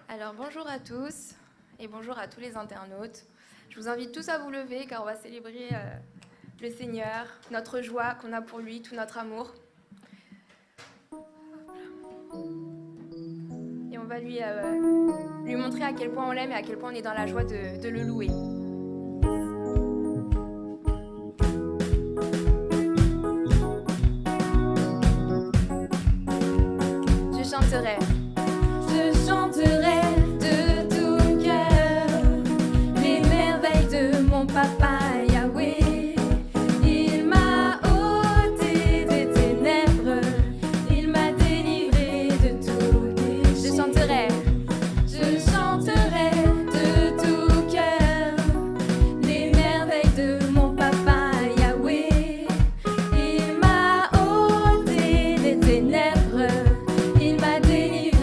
Alors bonjour à tous et bonjour à tous les internautes. Je vous invite tous à vous lever car on va célébrer le Seigneur, notre joie qu'on a pour lui, tout notre amour. Et on va lui montrer à quel point on l'aime et à quel point on est dans la joie de le louer. Je chanterai. Je chanterai de tout cœur les merveilles de mon papa Yahweh. Il m'a ôté des ténèbres, il m'a délivré de tout. Je chanterai de tout cœur les merveilles de mon papa Yahweh. Il m'a ôté des ténèbres, il m'a délivré.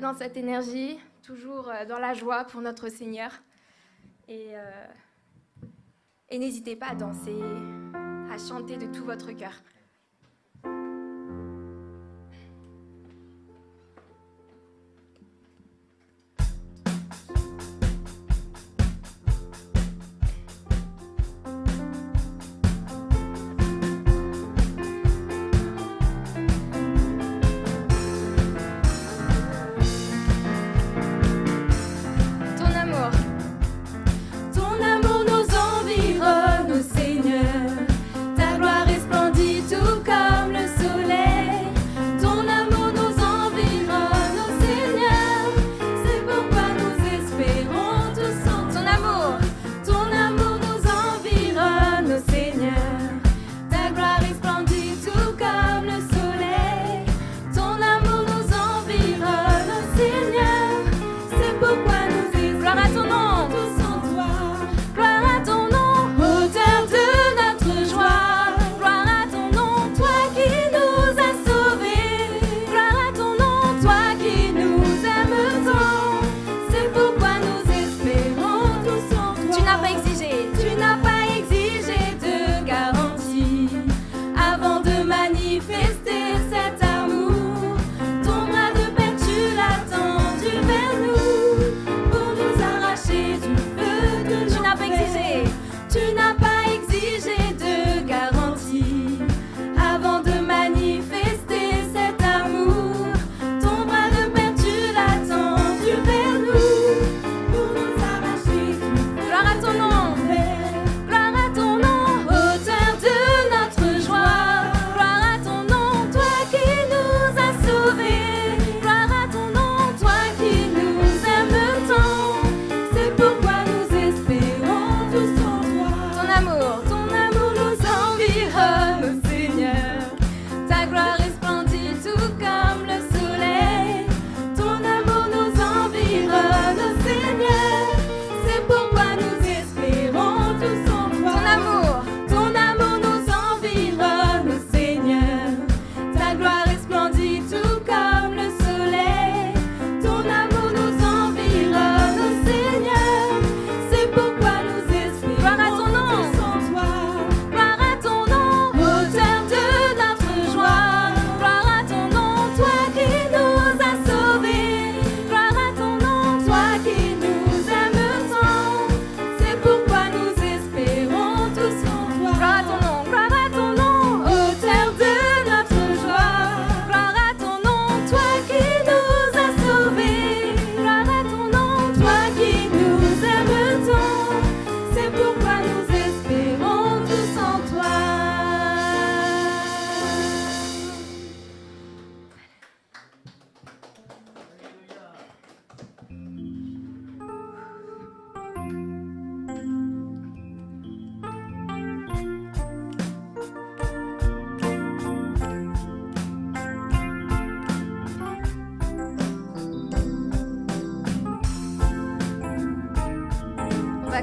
dans cette énergie, toujours dans la joie pour notre Seigneur. Et n'hésitez pas à danser, à chanter de tout votre cœur.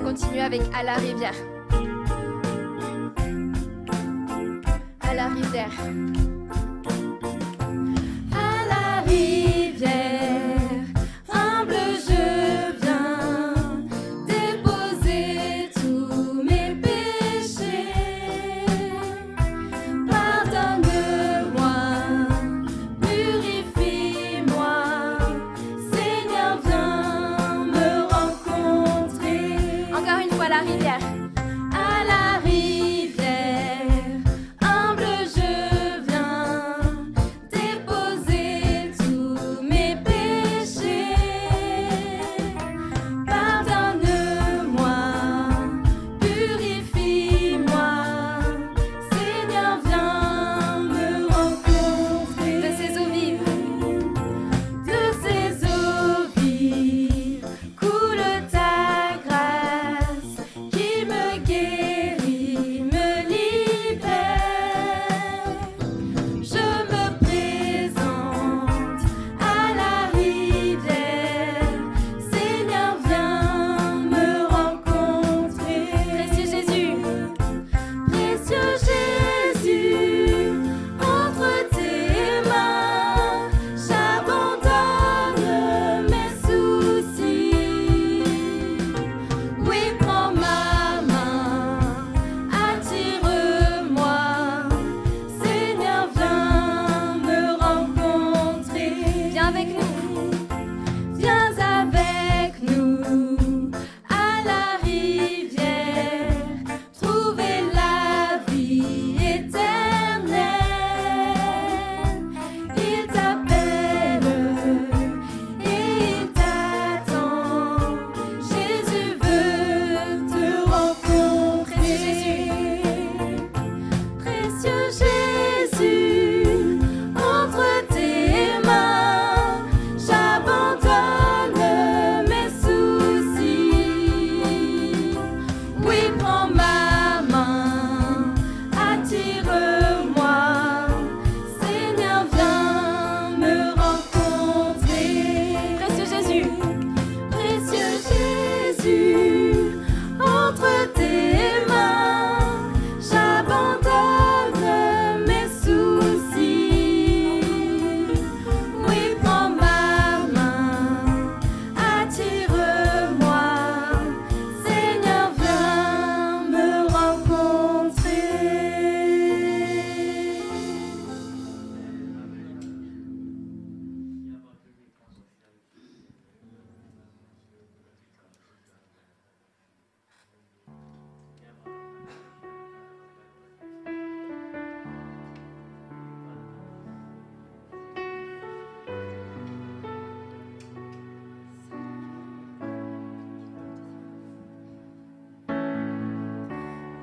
Continuer avec À la rivière. À la rivière. À la rivière, humble je viens déposer tous mes péchés. Pardonne-moi, purifie-moi, Seigneur, viens me rencontrer. Encore une fois, la rivière. À la rivière, humble je viens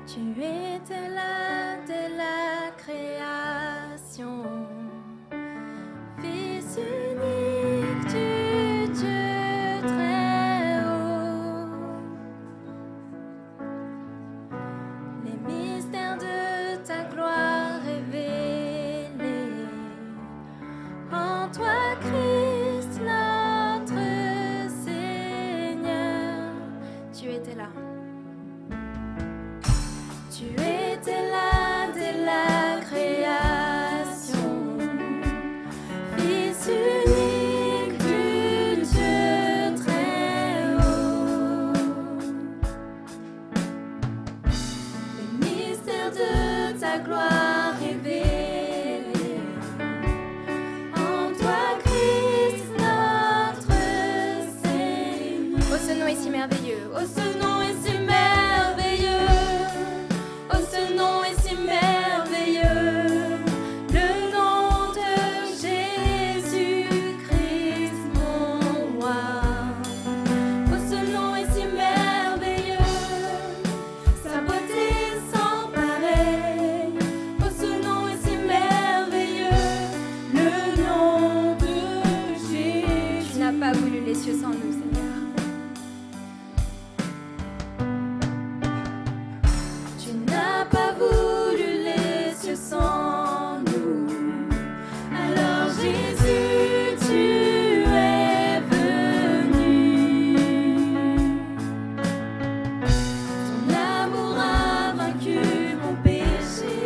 Tu étais là dès la création, Fils unique du Dieu très haut. Les mystères de ta gloire révélés en toi, Christ, notre Seigneur. Tu étais là. Tu étais là dès la création, Fils unique du Dieu très haut. Les mystères de ta gloire révélés en toi, Christ, notre Seigneur. Oh, ce nom est si merveilleux. Oh, ce nom est si merveilleux. Oh, ce nom est si merveilleux, le nom de Jésus-Christ, mon roi. Oh, ce nom est si merveilleux, sa beauté sans pareil. Oh, ce nom est si merveilleux, le nom de Jésus. Tu n'as pas voulu les cieux sans nous, Seigneur. Pas voulu les cieux sans nous. Alors Jésus, tu es venu. Ton amour a vaincu mon péché.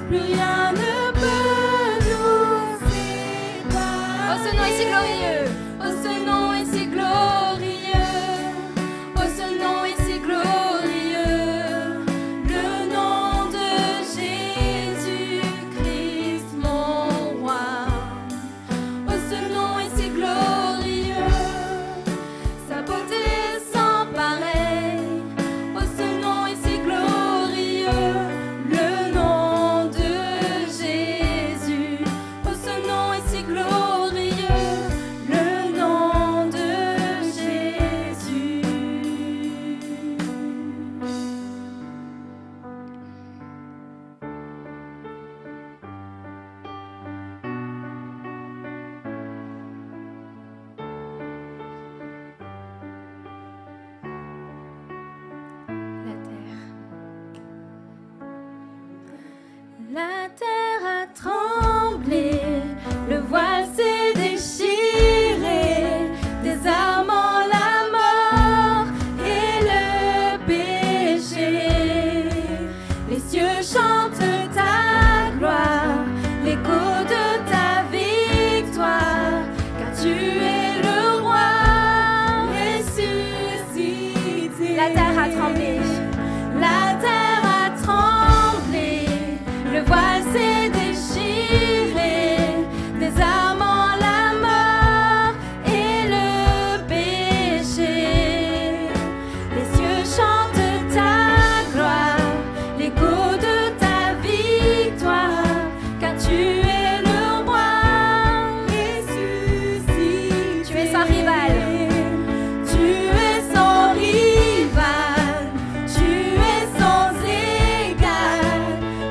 Plus rien ne peut nous séparer. Oh, ce nom est si glorieux. Oh, ce nom est si glorieux. Oh, ce nom est si glorieux. La terre a tremblé, le voile s'est déchiré, désarmant la mort et le péché. Les cieux chantent ta gloire, l'écho de ta victoire, car tu es le roi ressuscité. La terre a tremblé, la terre a tremblé. Le voile s'est déchiré, désarmant la mort et le péché. Les cieux chantent ta gloire, l'écho de ta victoire, car tu es le roi ressuscité. Tu es sans rival. Tu es sans rival. Tu es sans égal.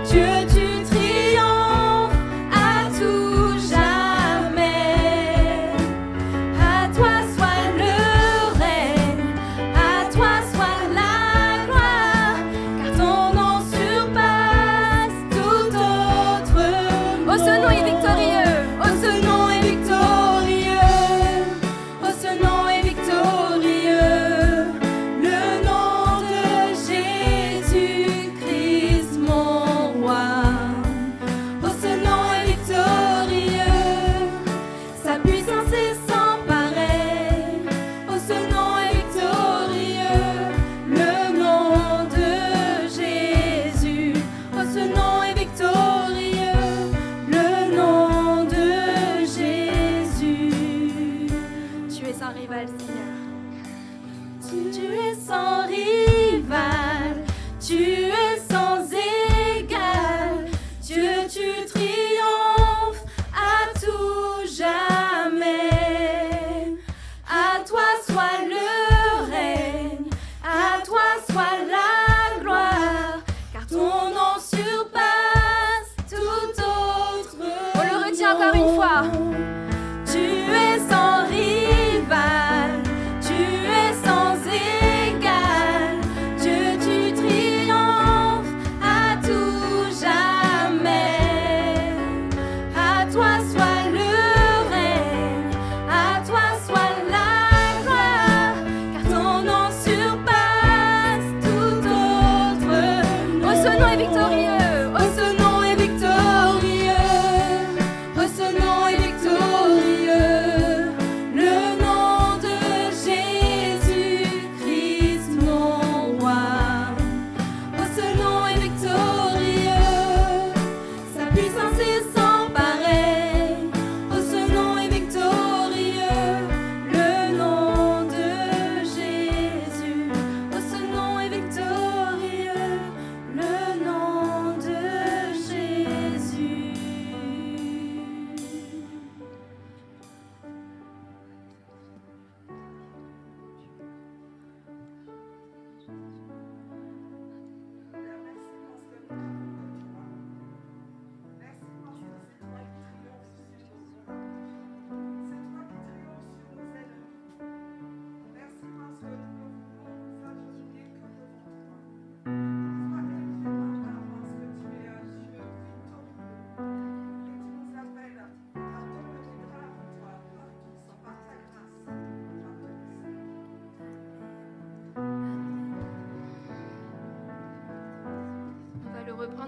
Dieu, tu triomphes à tout jamais. À toi soit le règne, à toi soit la gloire, car ton nom surpasse tout autre nom. Oh, ce nom est victorieux. Oh, ce nom est victorieux. Oh, ce nom est victorieux. Le nom de Jésus-Christ, mon roi. Oh, ce nom est victorieux. Sa puissance est sans pareil. Oh, ce nom est victorieux. Le nom de Jésus. Oh, ce nom est victorieux. Le nom de Jésus. Tu es sans rival, Seigneur. Tu es sans rival. Tu es sans égal. Dieu, tu triomphes à tout jamais. À toi soit le règne, à toi soit la gloire.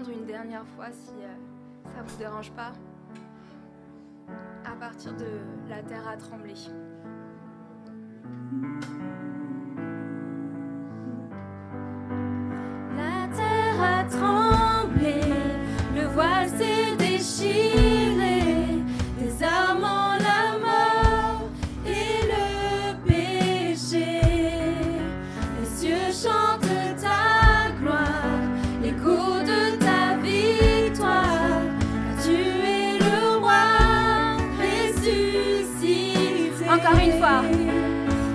entendre une dernière fois si ça vous dérange pas. À partir de La terre a tremblé. La terre a tremblé, le voile s'est déchiré, désarmant la mort et le péché. Les cieux chantent ta gloire, l'écho de ta victoire, car tu es le roi ressuscité. Encore une fois.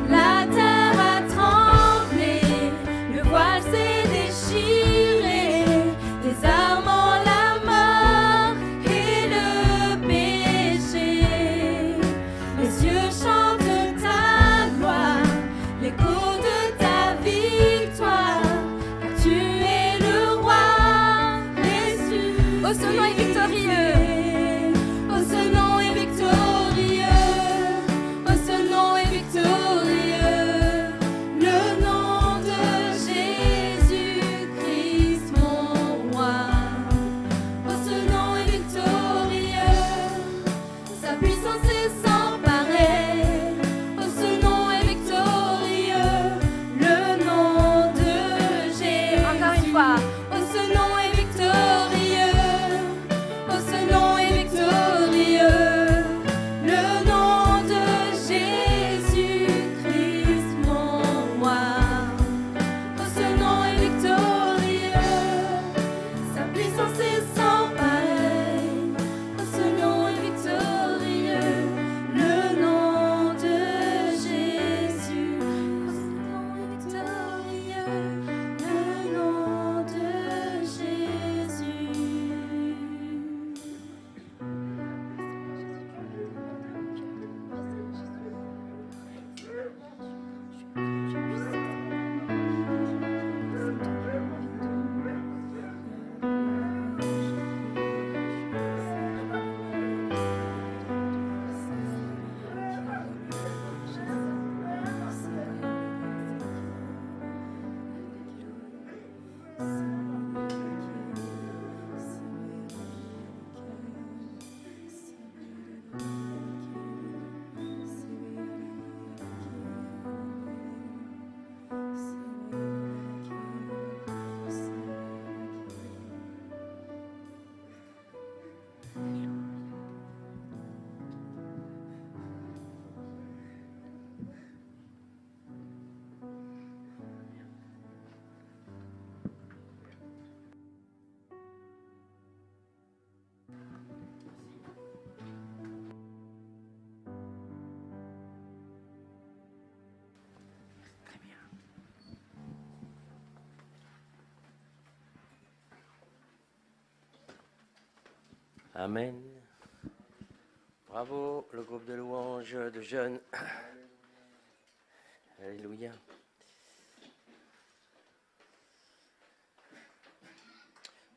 La terre a tremblé, le voile s'est déchiré, désarmant la mort et le péché. Les cieux chantent ta gloire, l'écho de ta victoire, car tu es le roi ressuscité. Oh, ce nom est victorieux. Oh, ce nom est victorieux. Oh, ce nom est victorieux. Le nom de Jésus-Christ, mon roi. Oh, ce nom est victorieux. Sa puissance est sans pareil. Oh, ce nom est victorieux. Le nom de Jésus. Encore une fois. Oh, ce nom est victorieux. Oh, ce nom est victorieux. Le nom de Jésus-Christ, mon roi. Oh, ce nom est victorieux. Sa puissance est sans pareil. Oh, ce nom est victorieux. Le nom de Jésus. Oh, ce nom est victorieux. Le nom de Jésus. Amen. Bravo, le groupe de louanges de jeunes. Alléluia.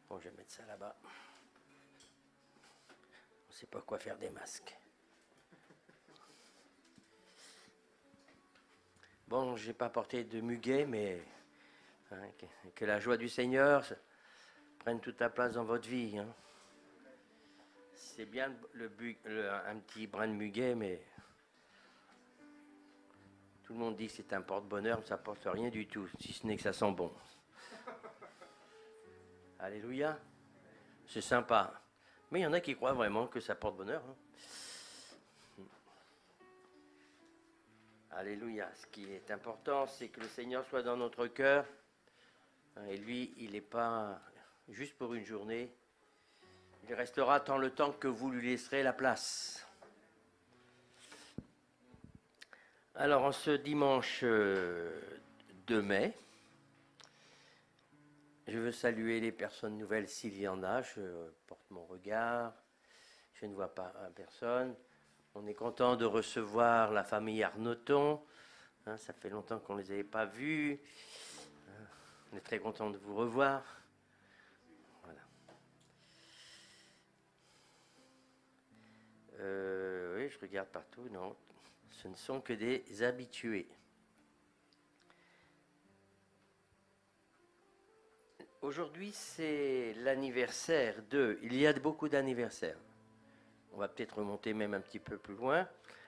Bon, je vais mettre ça là-bas. On ne sait pas quoi faire des masques. Bon, je n'ai pas porté de muguet, mais hein, que la joie du Seigneur prenne toute la place dans votre vie. Hein. C'est bien un petit brin de muguet, mais tout le monde dit que c'est un porte-bonheur, mais ça ne porte rien du tout, si ce n'est que ça sent bon. Alléluia. C'est sympa. Mais il y en a qui croient vraiment que ça porte bonheur. Hein. Alléluia. Ce qui est important, c'est que le Seigneur soit dans notre cœur. Et lui, il n'est pas juste pour une journée. Il restera tant le temps que vous lui laisserez la place. Alors, en ce dimanche 2 mai, je veux saluer les personnes nouvelles s'il y en a. Je porte mon regard. Je ne vois pas personne. On est content de recevoir la famille Arnoton. Hein, ça fait longtemps qu'on ne les avait pas vus. On est très content de vous revoir. Voilà. Oui, je regarde partout. Non, ce ne sont que des habitués. Aujourd'hui, c'est l'anniversaire de... Il y a beaucoup d'anniversaires. On va peut-être remonter même un petit peu plus loin.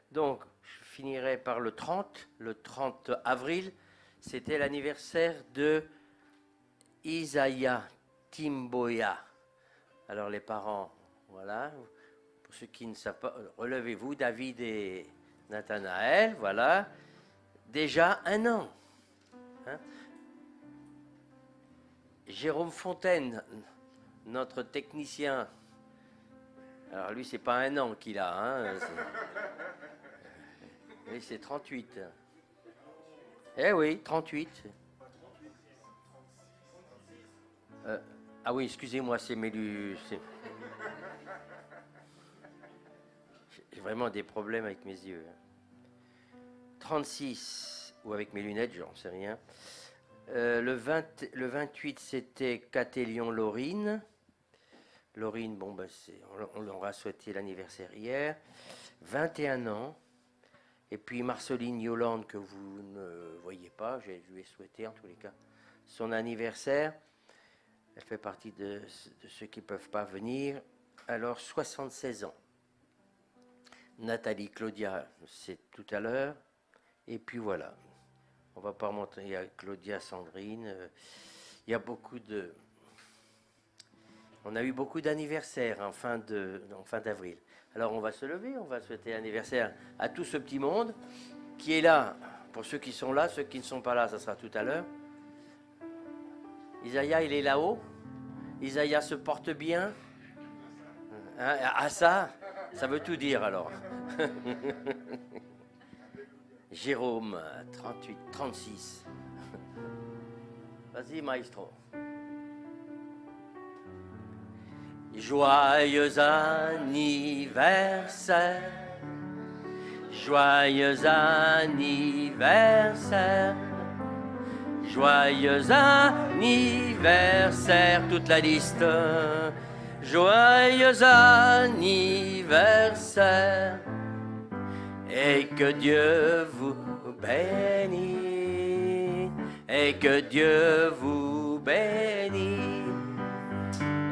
Donc, je finirai par le 30 avril. C'était l'anniversaire de Isaiah Timboya. Alors, les parents, voilà. Pour ceux qui ne savent pas, relevez-vous, David et Nathanaël, voilà. Déjà 1 an. Hein? Jérôme Fontaine, notre technicien. Alors lui, c'est pas 1 an qu'il a. Hein, lui, c'est 38. Eh oui, 38. Ah oui, excusez-moi, c'est Mélu. J'ai vraiment des problèmes avec mes yeux. 36, ou avec mes lunettes, j'en sais rien. Le 28, c'était Catélion Laurine. Laurine, bon, ben on leur a souhaité l'anniversaire hier. 21 ans. Et puis Marceline Yolande, que vous ne voyez pas, je lui ai souhaité en tous les cas son anniversaire. Elle fait partie de ceux qui ne peuvent pas venir. Alors, 76 ans. Nathalie Claudia, c'est tout à l'heure. Et puis voilà. On va pas remonter. Il y a Claudia Sandrine. Il y a beaucoup de... On a eu beaucoup d'anniversaires en fin d'avril. Alors on va se lever, on va souhaiter l'anniversaire à tout ce petit monde qui est là. Pour ceux qui sont là, ceux qui ne sont pas là, ça sera tout à l'heure. Isaiah, il est là-haut. Isaiah se porte bien. Hein? Ah ça veut tout dire alors. Jérôme, 38, 36. Vas-y, maestro. Joyeux anniversaire, joyeux anniversaire, joyeux anniversaire, toute la liste. Joyeux anniversaire, et que Dieu vous bénisse, et que Dieu vous bénisse.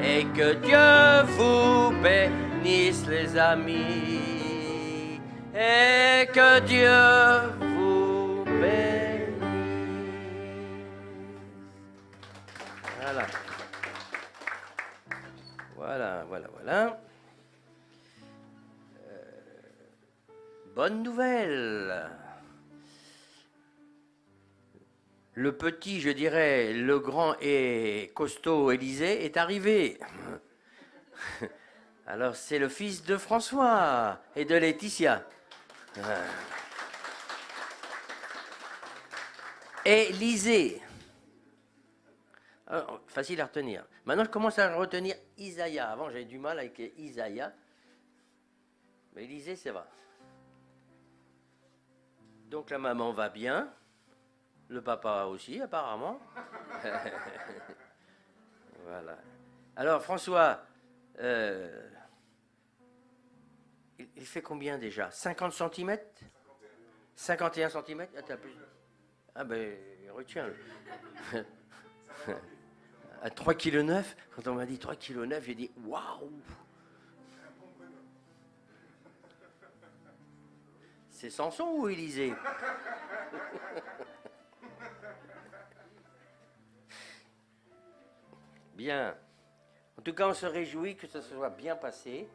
Et que Dieu vous bénisse, les amis. Et que Dieu vous bénisse. Voilà. Voilà. Bonne nouvelle. Le petit, je dirais, le grand et costaud Élisée est arrivé. Alors, c'est le fils de François et de Laetitia. Élisée. Alors, facile à retenir. Maintenant, je commence à retenir Isaiah. Avant, j'avais du mal avec Isaiah. Mais Élisée, c'est vrai. Donc, la maman va bien. Le papa aussi, apparemment. Voilà. Alors, François, il fait combien déjà? 50 cm 51 cm. Ah, t'as plus... Ah ben, retiens-le. À 3,9 kg, quand on m'a dit 3,9 kg, j'ai dit waouh! C'est Samson ou Élisée? Bien. En tout cas, on se réjouit que ça se soit bien passé.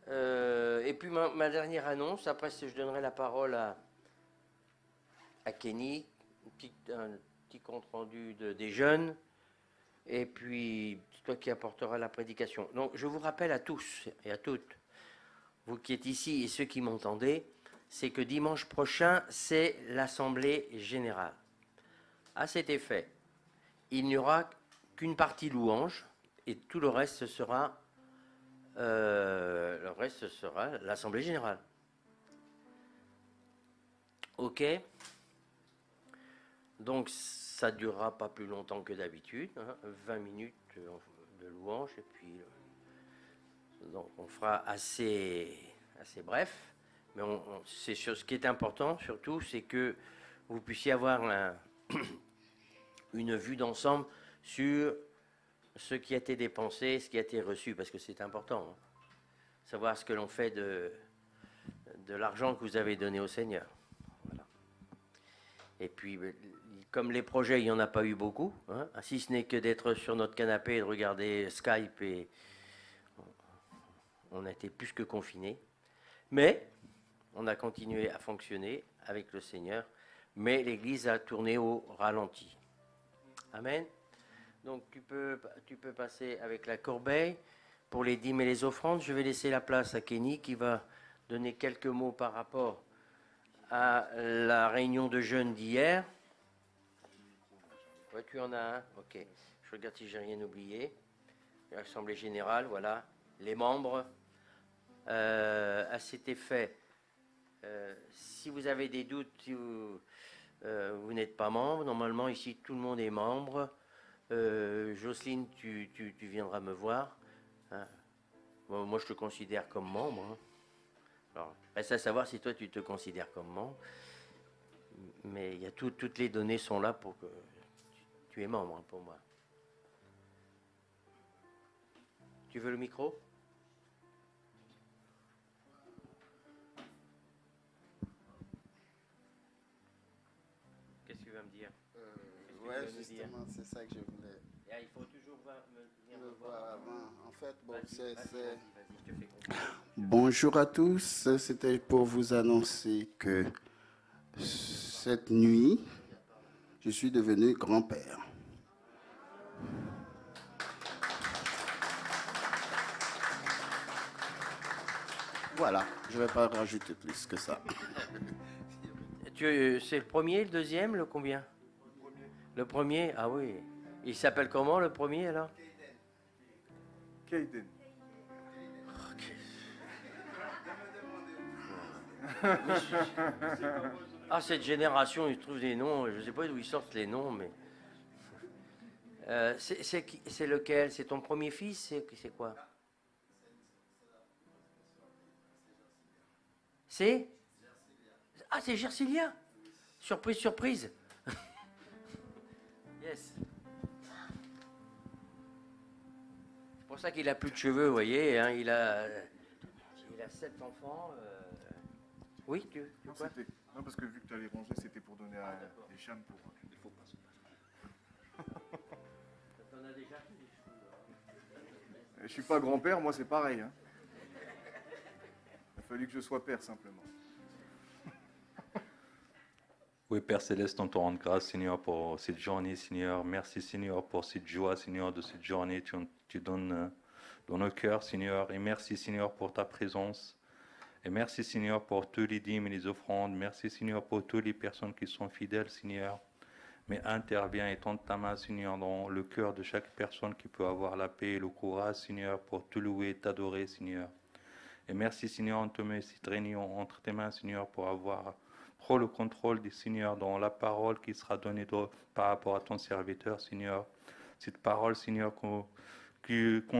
Et puis ma dernière annonce, après je donnerai la parole à Kenny, un petit compte rendu des jeunes, et puis c'est toi qui apporteras la prédication. Donc je vous rappelle à tous et à toutes, vous qui êtes ici et ceux qui m'entendez, c'est que dimanche prochain, c'est l'Assemblée Générale. À cet effet, il n'y aura qu'une partie louange et tout le reste sera l'Assemblée Générale. Ok? Donc, ça ne durera pas plus longtemps que d'habitude, hein, 20 minutes de louange, et puis donc on fera assez bref. Mais ce qui est important surtout, c'est que vous puissiez avoir une vue d'ensemble sur ce qui a été dépensé, ce qui a été reçu, parce que c'est important, hein. Savoir ce que l'on fait de l'argent que vous avez donné au Seigneur. Voilà. Et puis, comme les projets, il n'y en a pas eu beaucoup, hein, si ce n'est que d'être sur notre canapé et de regarder Skype, et on a été plus que confinés. Mais on a continué à fonctionner avec le Seigneur, mais l'Église a tourné au ralenti. Amen. Donc tu peux passer avec la corbeille pour les dîmes et les offrandes. Je vais laisser la place à Kenny qui va donner quelques mots par rapport à la réunion de jeûne d'hier. Ouais, tu en as un? Ok. Je regarde si j'ai rien oublié. L'Assemblée générale, voilà. Les membres. À cet effet, si vous avez des doutes, si vous n'êtes pas membre, normalement ici tout le monde est membre. Jocelyne, tu viendras me voir. Hein. Bon, moi je te considère comme membre. Hein. Alors, reste à savoir si toi tu te considères comme membre. Mais il y a toutes les données sont là pour que tu es membre, hein, pour moi. Tu veux le micro? Qu'est-ce que tu vas me dire? Ouais, justement, c'est ça que je voulais. Il faut toujours venir me voir avant. En fait, bon, vas-y, je te fais confiance. Bonjour à tous. C'était pour vous annoncer que cette nuit, je suis devenu grand-père. Voilà, je ne vais pas rajouter plus que ça. C'est le premier, le deuxième, le combien? Le premier, ah oui. Il s'appelle comment le premier alors? Kaden. Ah, cette génération, ils trouvent des noms, je ne sais pas d'où ils sortent les noms, mais... c'est lequel? C'est ton premier fils? C'est quoi? C'est? Ah, c'est Gersilia. Surprise, surprise. Yes. C'est pour ça qu'il a plus de cheveux, vous voyez. Hein, il a 7 enfants. Oui, tu quoi? Non, parce que vu que tu allais ranger, c'était pour donner à des chams pour... Il faut pas se T'en as déjà tous les cheveux. Je suis pas grand-père, moi c'est pareil. Hein. Il a fallu que je sois père, simplement. Oui, Père Céleste, on te rend grâce, Seigneur, pour cette journée, Seigneur. Merci, Seigneur, pour cette joie, Seigneur, de cette journée. Tu donnes dans nos cœurs, Seigneur. Et merci, Seigneur, pour ta présence. Et merci, Seigneur, pour tous les dîmes et les offrandes. Merci, Seigneur, pour toutes les personnes qui sont fidèles, Seigneur. Mais interviens et tends ta main, Seigneur, dans le cœur de chaque personne qui peut avoir la paix et le courage, Seigneur, pour te louer et t'adorer, Seigneur. Et merci, Seigneur, on te met cette réunion entre tes mains, Seigneur, pour avoir... Prends le contrôle du Seigneur dans la parole qui sera donnée par rapport à ton serviteur, Seigneur. Cette parole, Seigneur, qu'on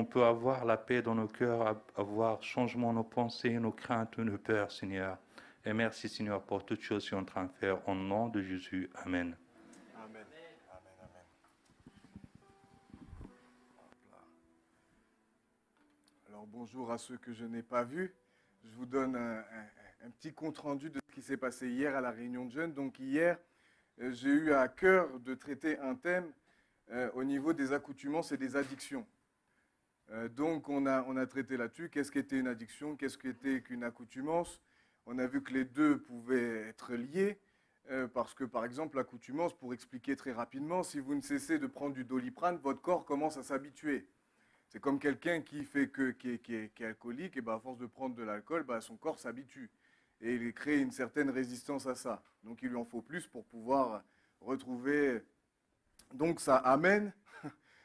peut avoir la paix dans nos cœurs, avoir changement dans nos pensées, nos craintes, nos peurs, Seigneur. Et merci, Seigneur, pour toutes choses que tu es en train de faire. Au nom de Jésus. Amen. Amen. Amen, amen. Alors, bonjour à ceux que je n'ai pas vus. Je vous donne un petit compte-rendu de ce qui s'est passé hier à la réunion de jeunes. Donc hier, j'ai eu à cœur de traiter un thème au niveau des accoutumances et des addictions. Donc on a traité là-dessus, qu'est-ce qu'était une addiction, qu'est-ce qu'était qu'une accoutumance. On a vu que les deux pouvaient être liés, parce que par exemple l'accoutumance, pour expliquer très rapidement, si vous ne cessez de prendre du Doliprane, votre corps commence à s'habituer. C'est comme quelqu'un qui est alcoolique, et ben à force de prendre de l'alcool, ben son corps s'habitue. Et il crée une certaine résistance à ça. Donc il lui en faut plus pour pouvoir retrouver... Donc ça amène,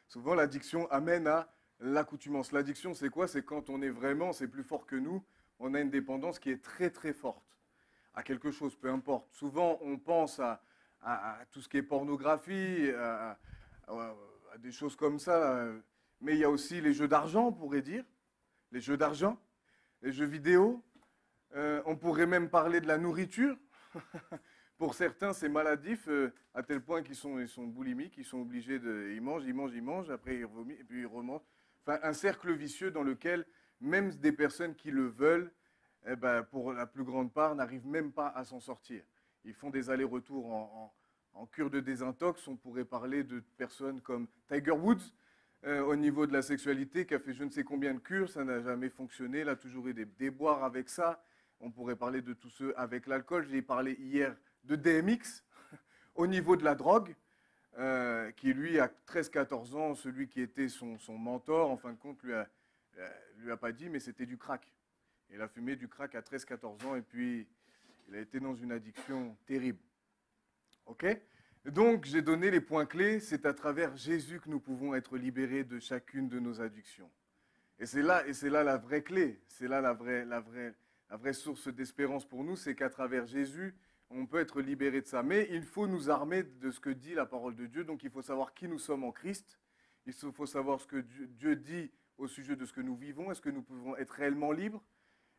souvent l'addiction amène à l'accoutumance. L'addiction, c'est quoi? C'est quand on est vraiment, c'est plus fort que nous, on a une dépendance qui est très très forte à quelque chose, peu importe. Souvent on pense à tout ce qui est pornographie, à des choses comme ça, mais il y a aussi les jeux d'argent, on pourrait dire, les jeux d'argent, les jeux vidéo. On pourrait même parler de la nourriture, Pour certains, c'est maladif, à tel point qu'ils sont boulimiques, ils sont obligés de... Ils mangent, après ils vomissent, et puis ils remontent. Enfin, un cercle vicieux dans lequel même des personnes qui le veulent, eh ben, pour la plus grande part, n'arrivent même pas à s'en sortir. Ils font des allers-retours en cure de désintox. On pourrait parler de personnes comme Tiger Woods, au niveau de la sexualité, qui a fait je ne sais combien de cures, ça n'a jamais fonctionné, il a toujours eu des déboires avec ça. On pourrait parler de tous ceux avec l'alcool. J'ai parlé hier de DMX, au niveau de la drogue, qui lui, à 13-14 ans, celui qui était son mentor, en fin de compte, lui a pas dit, mais c'était du crack. Il a fumé du crack à 13-14 ans, et puis il a été dans une addiction terrible. OK ? Donc, j'ai donné les points clés. C'est à travers Jésus que nous pouvons être libérés de chacune de nos addictions. Et c'est là la vraie clé. C'est là la vraie source d'espérance pour nous. C'est qu'à travers Jésus, on peut être libéré de ça. Mais il faut nous armer de ce que dit la parole de Dieu. Donc, il faut savoir qui nous sommes en Christ. Il faut savoir ce que Dieu dit au sujet de ce que nous vivons. Est-ce que nous pouvons être réellement libres ?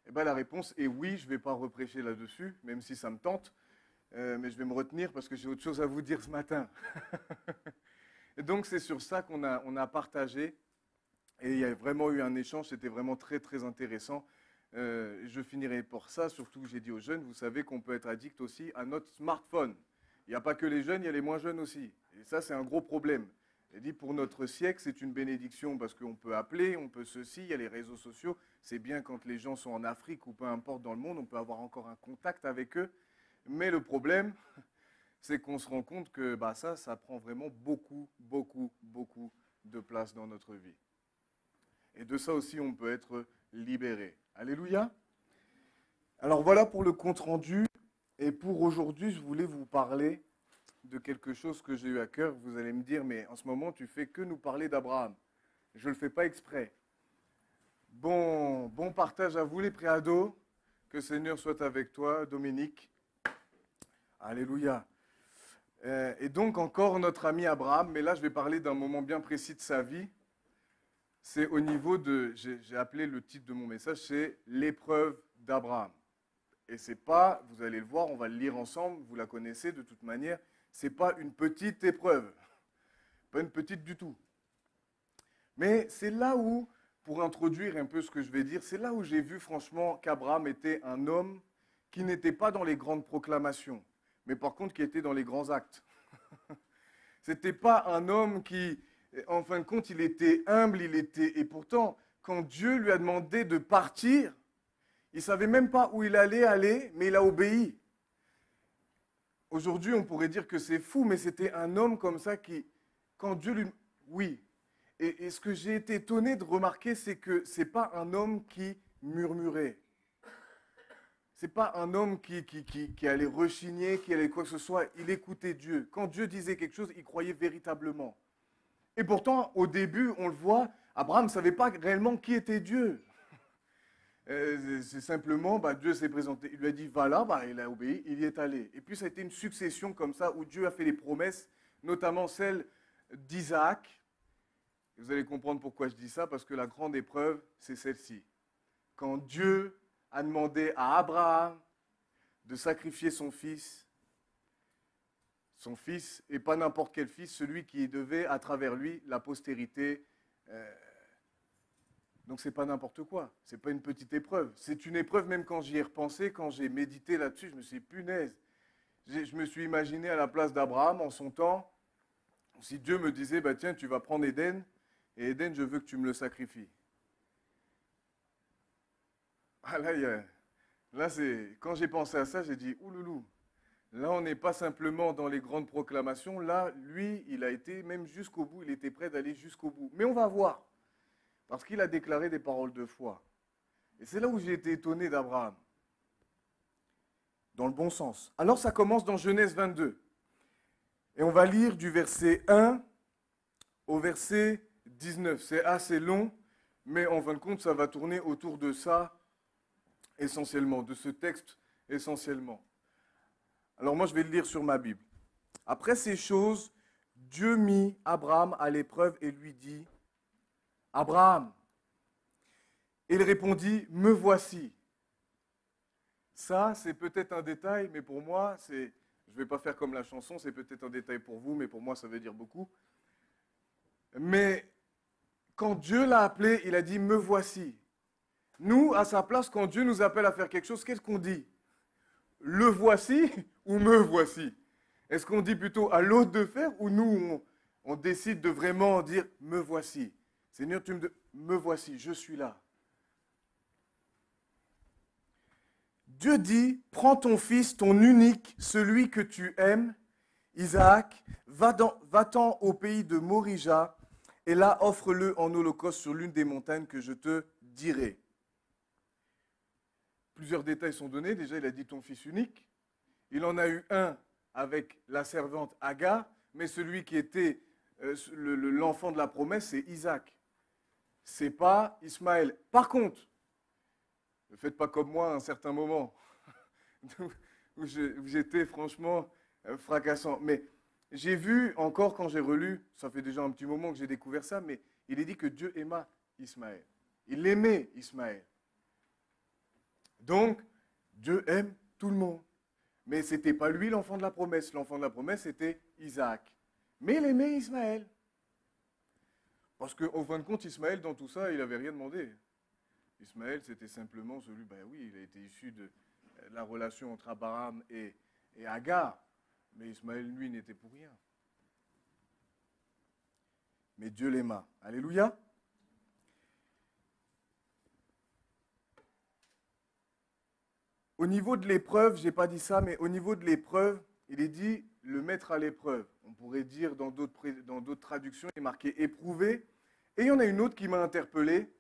Eh bien, la réponse est oui. Je ne vais pas reprêcher là-dessus, même si ça me tente. Mais je vais me retenir parce que j'ai autre chose à vous dire ce matin. Et donc, c'est sur ça qu'on a partagé. Et il y a vraiment eu un échange, c'était vraiment très, très intéressant. Je finirai pour ça, surtout j'ai dit aux jeunes, vous savez qu'on peut être addict aussi à notre smartphone. Il n'y a pas que les jeunes, il y a les moins jeunes aussi. Et ça, c'est un gros problème. Et dit pour notre siècle, c'est une bénédiction parce qu'on peut appeler, on peut ceci, il y a les réseaux sociaux. C'est bien quand les gens sont en Afrique ou peu importe dans le monde, on peut avoir encore un contact avec eux. Mais le problème, c'est qu'on se rend compte que ça prend vraiment beaucoup, beaucoup, beaucoup de place dans notre vie. Et de ça aussi, on peut être libéré. Alléluia. Alors voilà pour le compte-rendu. Et pour aujourd'hui, je voulais vous parler de quelque chose que j'ai eu à cœur. Vous allez me dire, mais en ce moment, tu fais que nous parler d'Abraham. Je ne le fais pas exprès. Bon partage à vous les préados. Que le Seigneur soit avec toi, Dominique. Alléluia. Et donc encore notre ami Abraham, mais là je vais parler d'un moment bien précis de sa vie. C'est au niveau de, j'ai appelé le titre de mon message, c'est l'épreuve d'Abraham. Et c'est pas, vous allez le voir, on va le lire ensemble, vous la connaissez de toute manière, c'est pas une petite épreuve, pas une petite du tout. Mais c'est là où, pour introduire un peu ce que je vais dire, c'est là où j'ai vu franchement qu'Abraham était un homme qui n'était pas dans les grandes proclamations, mais par contre qui était dans les grands actes. Ce n'était pas un homme qui, en fin de compte, il était humble, et pourtant, quand Dieu lui a demandé de partir, il ne savait même pas où il allait aller, mais il a obéi. Aujourd'hui, on pourrait dire que c'est fou, mais c'était un homme comme ça qui, quand Dieu lui... Oui. Et ce que j'ai été étonné de remarquer, c'est que ce n'est pas un homme qui murmurait. Ce n'est pas un homme qui allait rechigner, qui allait quoi que ce soit. Il écoutait Dieu. Quand Dieu disait quelque chose, il croyait véritablement. Et pourtant, au début, on le voit, Abraham ne savait pas réellement qui était Dieu. C'est simplement, Dieu s'est présenté. Il lui a dit, va là, il a obéi, il y est allé. Et puis ça a été une succession comme ça, où Dieu a fait des promesses, notamment celle d'Isaac. Vous allez comprendre pourquoi je dis ça, parce que la grande épreuve, c'est celle-ci. Quand Dieu a demandé à Abraham de sacrifier son fils, et pas n'importe quel fils, celui qui devait, à travers lui, la postérité. Donc c'est pas n'importe quoi, c'est pas une petite épreuve. C'est une épreuve, même quand j'y ai repensé, quand j'ai médité là-dessus, je me suis dit, punaise. Je me suis imaginé à la place d'Abraham en son temps, si Dieu me disait, tiens, tu vas prendre Éden, et Éden, je veux que tu me le sacrifies. Ah là, quand j'ai pensé à ça, j'ai dit, ouloulou, là on n'est pas simplement dans les grandes proclamations, là, lui, il a été même jusqu'au bout, il était prêt d'aller jusqu'au bout. Mais on va voir, parce qu'il a déclaré des paroles de foi. Et c'est là où j'ai été étonné d'Abraham, dans le bon sens. Alors ça commence dans Genèse 22, et on va lire du verset 1 au verset 19. C'est assez long, mais en fin de compte, ça va tourner autour de ça, essentiellement, de ce texte essentiellement. Alors moi, je vais le lire sur ma Bible. Après ces choses, Dieu mit Abraham à l'épreuve et lui dit, « Abraham !» Et il répondit, « Me voici. » Ça, c'est peut-être un détail, mais pour moi, c'est Je ne vais pas faire comme la chanson, c'est peut-être un détail pour vous, mais pour moi, ça veut dire beaucoup. Mais quand Dieu l'a appelé, il a dit « me voici ». Nous, à sa place, quand Dieu nous appelle à faire quelque chose, qu'est-ce qu'on dit? Le voici ou me voici? Est-ce qu'on dit plutôt à l'autre de faire ou nous, on décide de vraiment dire « me voici ». Seigneur, me voici, je suis là. Dieu dit, prends ton fils, ton unique, celui que tu aimes, Isaac, va-t'en au pays de Morija, et là offre-le en holocauste sur l'une des montagnes que je te dirai. Plusieurs détails sont donnés. Déjà, il a dit ton fils unique. Il en a eu un avec la servante Agar, mais celui qui était l'enfant de la promesse, c'est Isaac. C'est pas Ismaël. Par contre, ne faites pas comme moi à un certain moment, où j'étais franchement fracassant. Mais j'ai vu encore quand j'ai relu, ça fait déjà un petit moment que j'ai découvert ça, mais il est dit que Dieu aima Ismaël. Il aimait Ismaël. Donc, Dieu aime tout le monde. Mais ce n'était pas lui l'enfant de la promesse. L'enfant de la promesse, c'était Isaac. Mais il aimait Ismaël. Parce qu'au fin de compte, Ismaël, dans tout ça, il n'avait rien demandé. Ismaël, c'était simplement celui, ben oui, il a été issu de la relation entre Abraham et Agar. Mais Ismaël, lui, n'était pour rien. Mais Dieu l'aima. Alléluia. Au niveau de l'épreuve, je n'ai pas dit ça, mais au niveau de l'épreuve, il est dit le mettre à l'épreuve. On pourrait dire dans d'autres traductions, il est marqué éprouvé. Et il y en a une autre qui m'a interpellé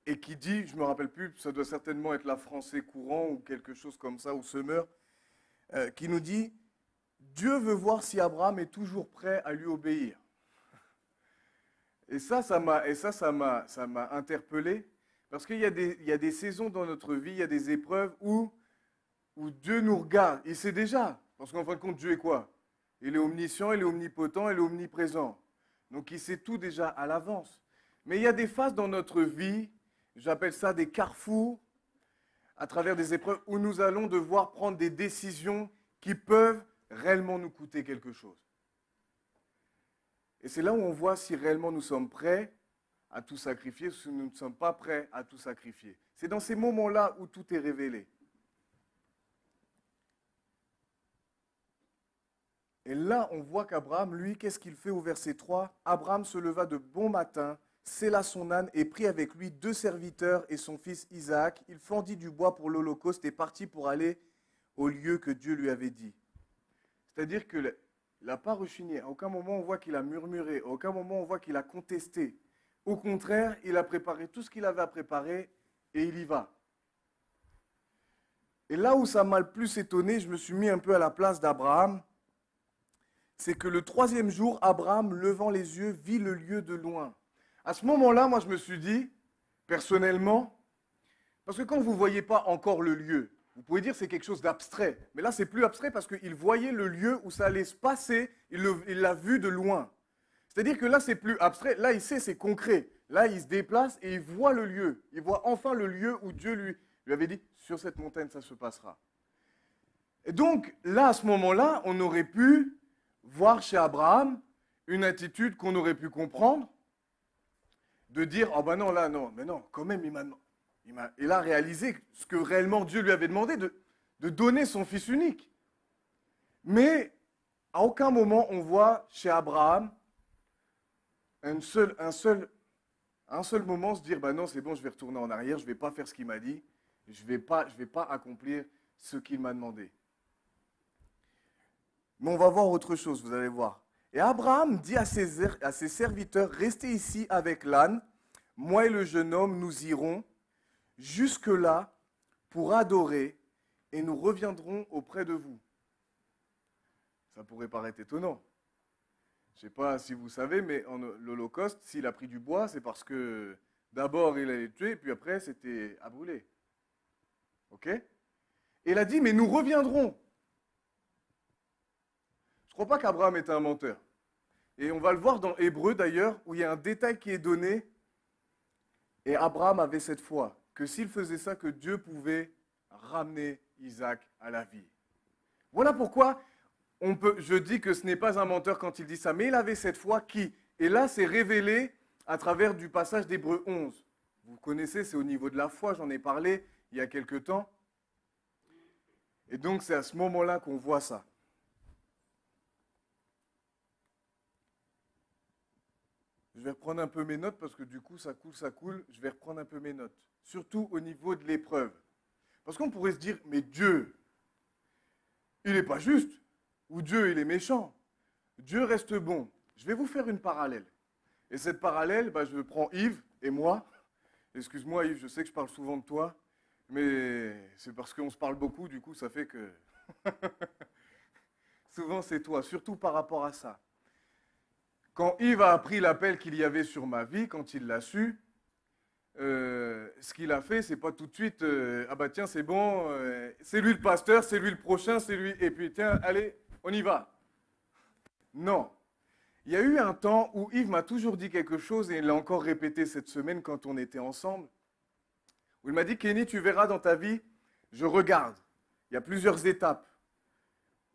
et qui dit, je ne me rappelle plus, ça doit certainement être la Français courant ou quelque chose comme ça, ou Semeur, qui nous dit Dieu veut voir si Abraham est toujours prêt à lui obéir. Et ça m'a interpellé. Parce qu'il y a des saisons dans notre vie, il y a des épreuves où Dieu nous regarde. Il sait déjà. Parce qu'en fin de compte, Dieu est quoi? Il est omniscient, il est omnipotent, il est omniprésent. Donc il sait tout déjà à l'avance. Mais il y a des phases dans notre vie, j'appelle ça des carrefours, à travers des épreuves, où nous allons devoir prendre des décisions qui peuvent réellement nous coûter quelque chose. Et c'est là où on voit si réellement nous sommes prêts à tout sacrifier, si nous ne sommes pas prêts à tout sacrifier. C'est dans ces moments-là où tout est révélé. Et là, on voit qu'Abraham, lui, qu'est-ce qu'il fait au verset 3? Abraham se leva de bon matin, sella son âne et prit avec lui 2 serviteurs et son fils Isaac. Il fendit du bois pour l'holocauste et partit pour aller au lieu que Dieu lui avait dit. C'est-à-dire qu'il n'a pas rechigné. À aucun moment on voit qu'il a murmuré. À aucun moment on voit qu'il a contesté. Au contraire, il a préparé tout ce qu'il avait à préparer et il y va. Et là où ça m'a le plus étonné, je me suis mis un peu à la place d'Abraham, c'est que le 3e jour, Abraham, levant les yeux, vit le lieu de loin. À ce moment-là, moi je me suis dit, personnellement, parce que quand vous ne voyez pas encore le lieu, vous pouvez dire que c'est quelque chose d'abstrait. Mais là, c'est plus abstrait parce qu'il voyait le lieu où ça allait se passer, il l'a vu de loin. C'est-à-dire que là, c'est plus abstrait. Là, il sait, c'est concret. Là, il se déplace et il voit le lieu. Il voit enfin le lieu où Dieu lui avait dit, sur cette montagne, ça se passera. Et donc, là, à ce moment-là, on aurait pu voir chez Abraham une attitude qu'on aurait pu comprendre, de dire, oh ben non, là, non, mais non, quand même, il a réalisé ce que réellement Dieu lui avait demandé, de donner son fils unique. Mais à aucun moment on voit chez Abraham un seul moment se dire, ben non, c'est bon, je vais retourner en arrière, je ne vais pas faire ce qu'il m'a dit, je vais pas accomplir ce qu'il m'a demandé. Mais on va voir autre chose, vous allez voir. Et Abraham dit à ses serviteurs, restez ici avec l'âne, moi et le jeune homme, nous irons jusque-là pour adorer et nous reviendrons auprès de vous. Ça pourrait paraître étonnant. Je ne sais pas si vous savez, mais l'Holocauste, s'il a pris du bois, c'est parce que d'abord il allait le tuer, puis après c'était à brûler. Ok? Et il a dit, mais nous reviendrons. Je ne crois pas qu'Abraham était un menteur. Et on va le voir dans Hébreux d'ailleurs, où il y a un détail qui est donné. Et Abraham avait cette foi, que s'il faisait ça, que Dieu pouvait ramener Isaac à la vie. Voilà pourquoi je dis que ce n'est pas un menteur quand il dit ça, mais il avait cette foi qui, et là c'est révélé à travers du passage d'Hébreux 11. Vous connaissez, c'est au niveau de la foi, j'en ai parlé il y a quelque temps. Et donc c'est à ce moment-là qu'on voit ça. Je vais reprendre un peu mes notes parce que du coup ça coule. Je vais reprendre un peu mes notes. Surtout au niveau de l'épreuve. Parce qu'on pourrait se dire, mais Dieu, il n'est pas juste. Ou Dieu, il est méchant. Dieu reste bon. Je vais vous faire une parallèle. Et cette parallèle, je prends Yves et moi. Excuse-moi Yves, je sais que je parle souvent de toi. Mais c'est parce qu'on se parle beaucoup, du coup ça fait que... Souvent c'est toi, surtout par rapport à ça. Quand Yves a appris l'appel qu'il y avait sur ma vie, quand il l'a su, ce qu'il a fait, c'est pas tout de suite ah bah tiens c'est bon, c'est lui le pasteur, c'est lui le prochain, c'est lui, et puis tiens, allez, on y va. Non. Il y a eu un temps où Yves m'a toujours dit quelque chose, et il l'a encore répété cette semaine quand on était ensemble, où il m'a dit, Kenny, tu verras dans ta vie, je regarde. Il y a plusieurs étapes.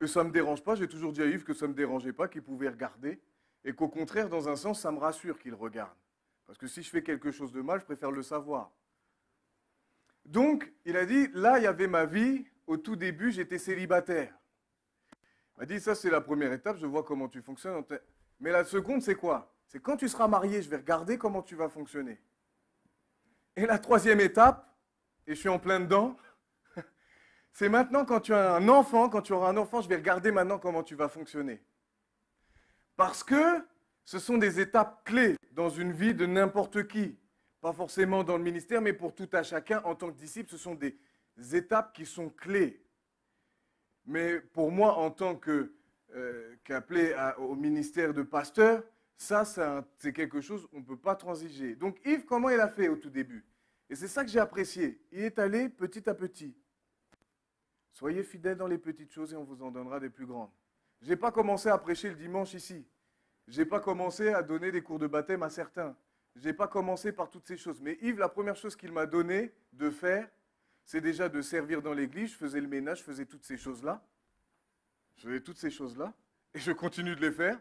Et ça ne me dérange pas, j'ai toujours dit à Yves que ça ne me dérangeait pas, qu'il pouvait regarder, et qu'au contraire, dans un sens, ça me rassure qu'il regarde. Parce que si je fais quelque chose de mal, je préfère le savoir. Donc, il a dit, là, il y avait ma vie, au tout début, j'étais célibataire. Il m'a dit, ça, c'est la première étape, je vois comment tu fonctionnes. Mais la seconde, c'est quoi? C'est quand tu seras marié, je vais regarder comment tu vas fonctionner. Et la troisième étape, et je suis en plein dedans, c'est maintenant quand tu as un enfant, quand tu auras un enfant, je vais regarder maintenant comment tu vas fonctionner. Parce que ce sont des étapes clés dans une vie de n'importe qui. Pas forcément dans le ministère, mais pour tout à chacun, en tant que disciple, ce sont des étapes qui sont clés. Mais pour moi, en tant qu'appelé au ministère de pasteur, ça, c'est quelque chose qu'on ne peut pas transiger. Donc Yves, comment il a fait au tout début? Et c'est ça que j'ai apprécié. Il est allé petit à petit. Soyez fidèles dans les petites choses et on vous en donnera des plus grandes. Je n'ai pas commencé à prêcher le dimanche ici. Je n'ai pas commencé à donner des cours de baptême à certains. Je n'ai pas commencé par toutes ces choses. Mais Yves, la première chose qu'il m'a donné de faire, c'est déjà de servir dans l'église. Je faisais le ménage, je faisais toutes ces choses-là. Et je continue de les faire.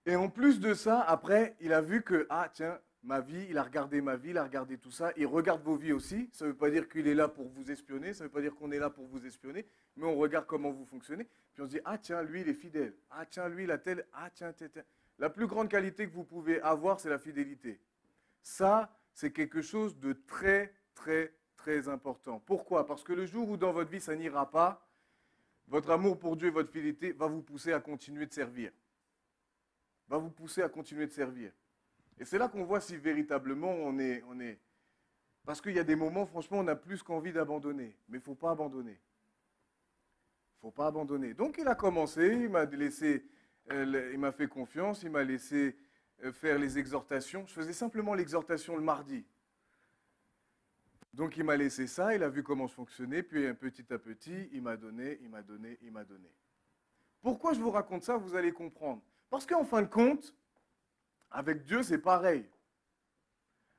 Et en plus de ça, après, il a vu que, ah tiens, ma vie, il a regardé ma vie, il a regardé tout ça. Il regarde vos vies aussi. Ça ne veut pas dire qu'il est là pour vous espionner, ça ne veut pas dire qu'on est là pour vous espionner, mais on regarde comment vous fonctionnez. Puis on se dit, ah tiens, lui, il est fidèle. Ah tiens, lui, il a tel. Ah tiens, tel. La plus grande qualité que vous pouvez avoir, c'est la fidélité. Ça, c'est quelque chose de très, très, très important. Pourquoi? Parce que le jour où dans votre vie, ça n'ira pas, votre amour pour Dieu et votre fidélité va vous pousser à continuer de servir. Va vous pousser à continuer de servir. Et c'est là qu'on voit si véritablement on est... Parce qu'il y a des moments, franchement, on a plus qu'envie d'abandonner. Mais il ne faut pas abandonner. Il ne faut pas abandonner. Donc il a commencé, il m'a fait confiance, il m'a laissé faire les exhortations. Je faisais simplement l'exhortation le mardi. Donc il m'a laissé ça, il a vu comment je fonctionnais, puis petit à petit, il m'a donné. Pourquoi je vous raconte ça? Vous allez comprendre. Parce qu'en fin de compte, avec Dieu, c'est pareil.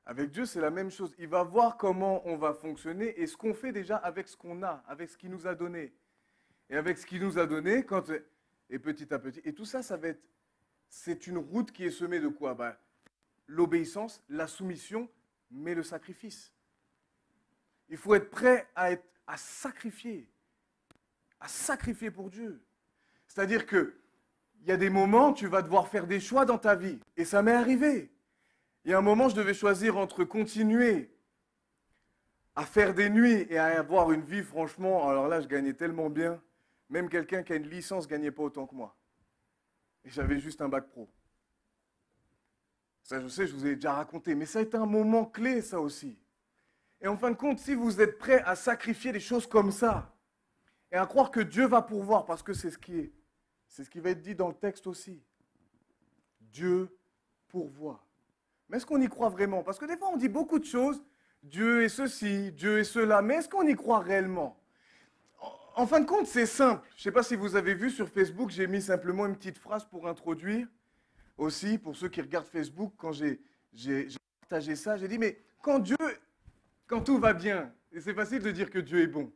Avec Dieu, c'est la même chose. Il va voir comment on va fonctionner et ce qu'on fait déjà avec ce qu'on a, avec ce qu'il nous a donné. Et avec ce qu'il nous a donné, et petit à petit. Et tout ça, c'est une route qui est semée de quoi? L'obéissance, la soumission, mais le sacrifice. Il faut être prêt à sacrifier pour Dieu. C'est-à-dire que il y a des moments, tu vas devoir faire des choix dans ta vie. Et ça m'est arrivé. Il y a un moment, je devais choisir entre continuer à faire des nuits et à avoir une vie, franchement, alors là, je gagnais tellement bien. Même quelqu'un qui a une licence ne gagnait pas autant que moi. Et j'avais juste un bac pro. Ça, je sais, je vous ai déjà raconté. Mais ça a été un moment clé, ça aussi. Et en fin de compte, si vous êtes prêt à sacrifier des choses comme ça, et à croire que Dieu va pourvoir, parce que c'est ce qui va être dit dans le texte aussi. Dieu pourvoit. Mais est-ce qu'on y croit vraiment? Parce que des fois, on dit beaucoup de choses. Dieu est ceci, Dieu est cela. Mais est-ce qu'on y croit réellement? En fin de compte, c'est simple. Je ne sais pas si vous avez vu sur Facebook, j'ai mis simplement une petite phrase pour introduire. Aussi, pour ceux qui regardent Facebook, quand j'ai partagé ça, j'ai dit, mais quand tout va bien, et c'est facile de dire que Dieu est bon.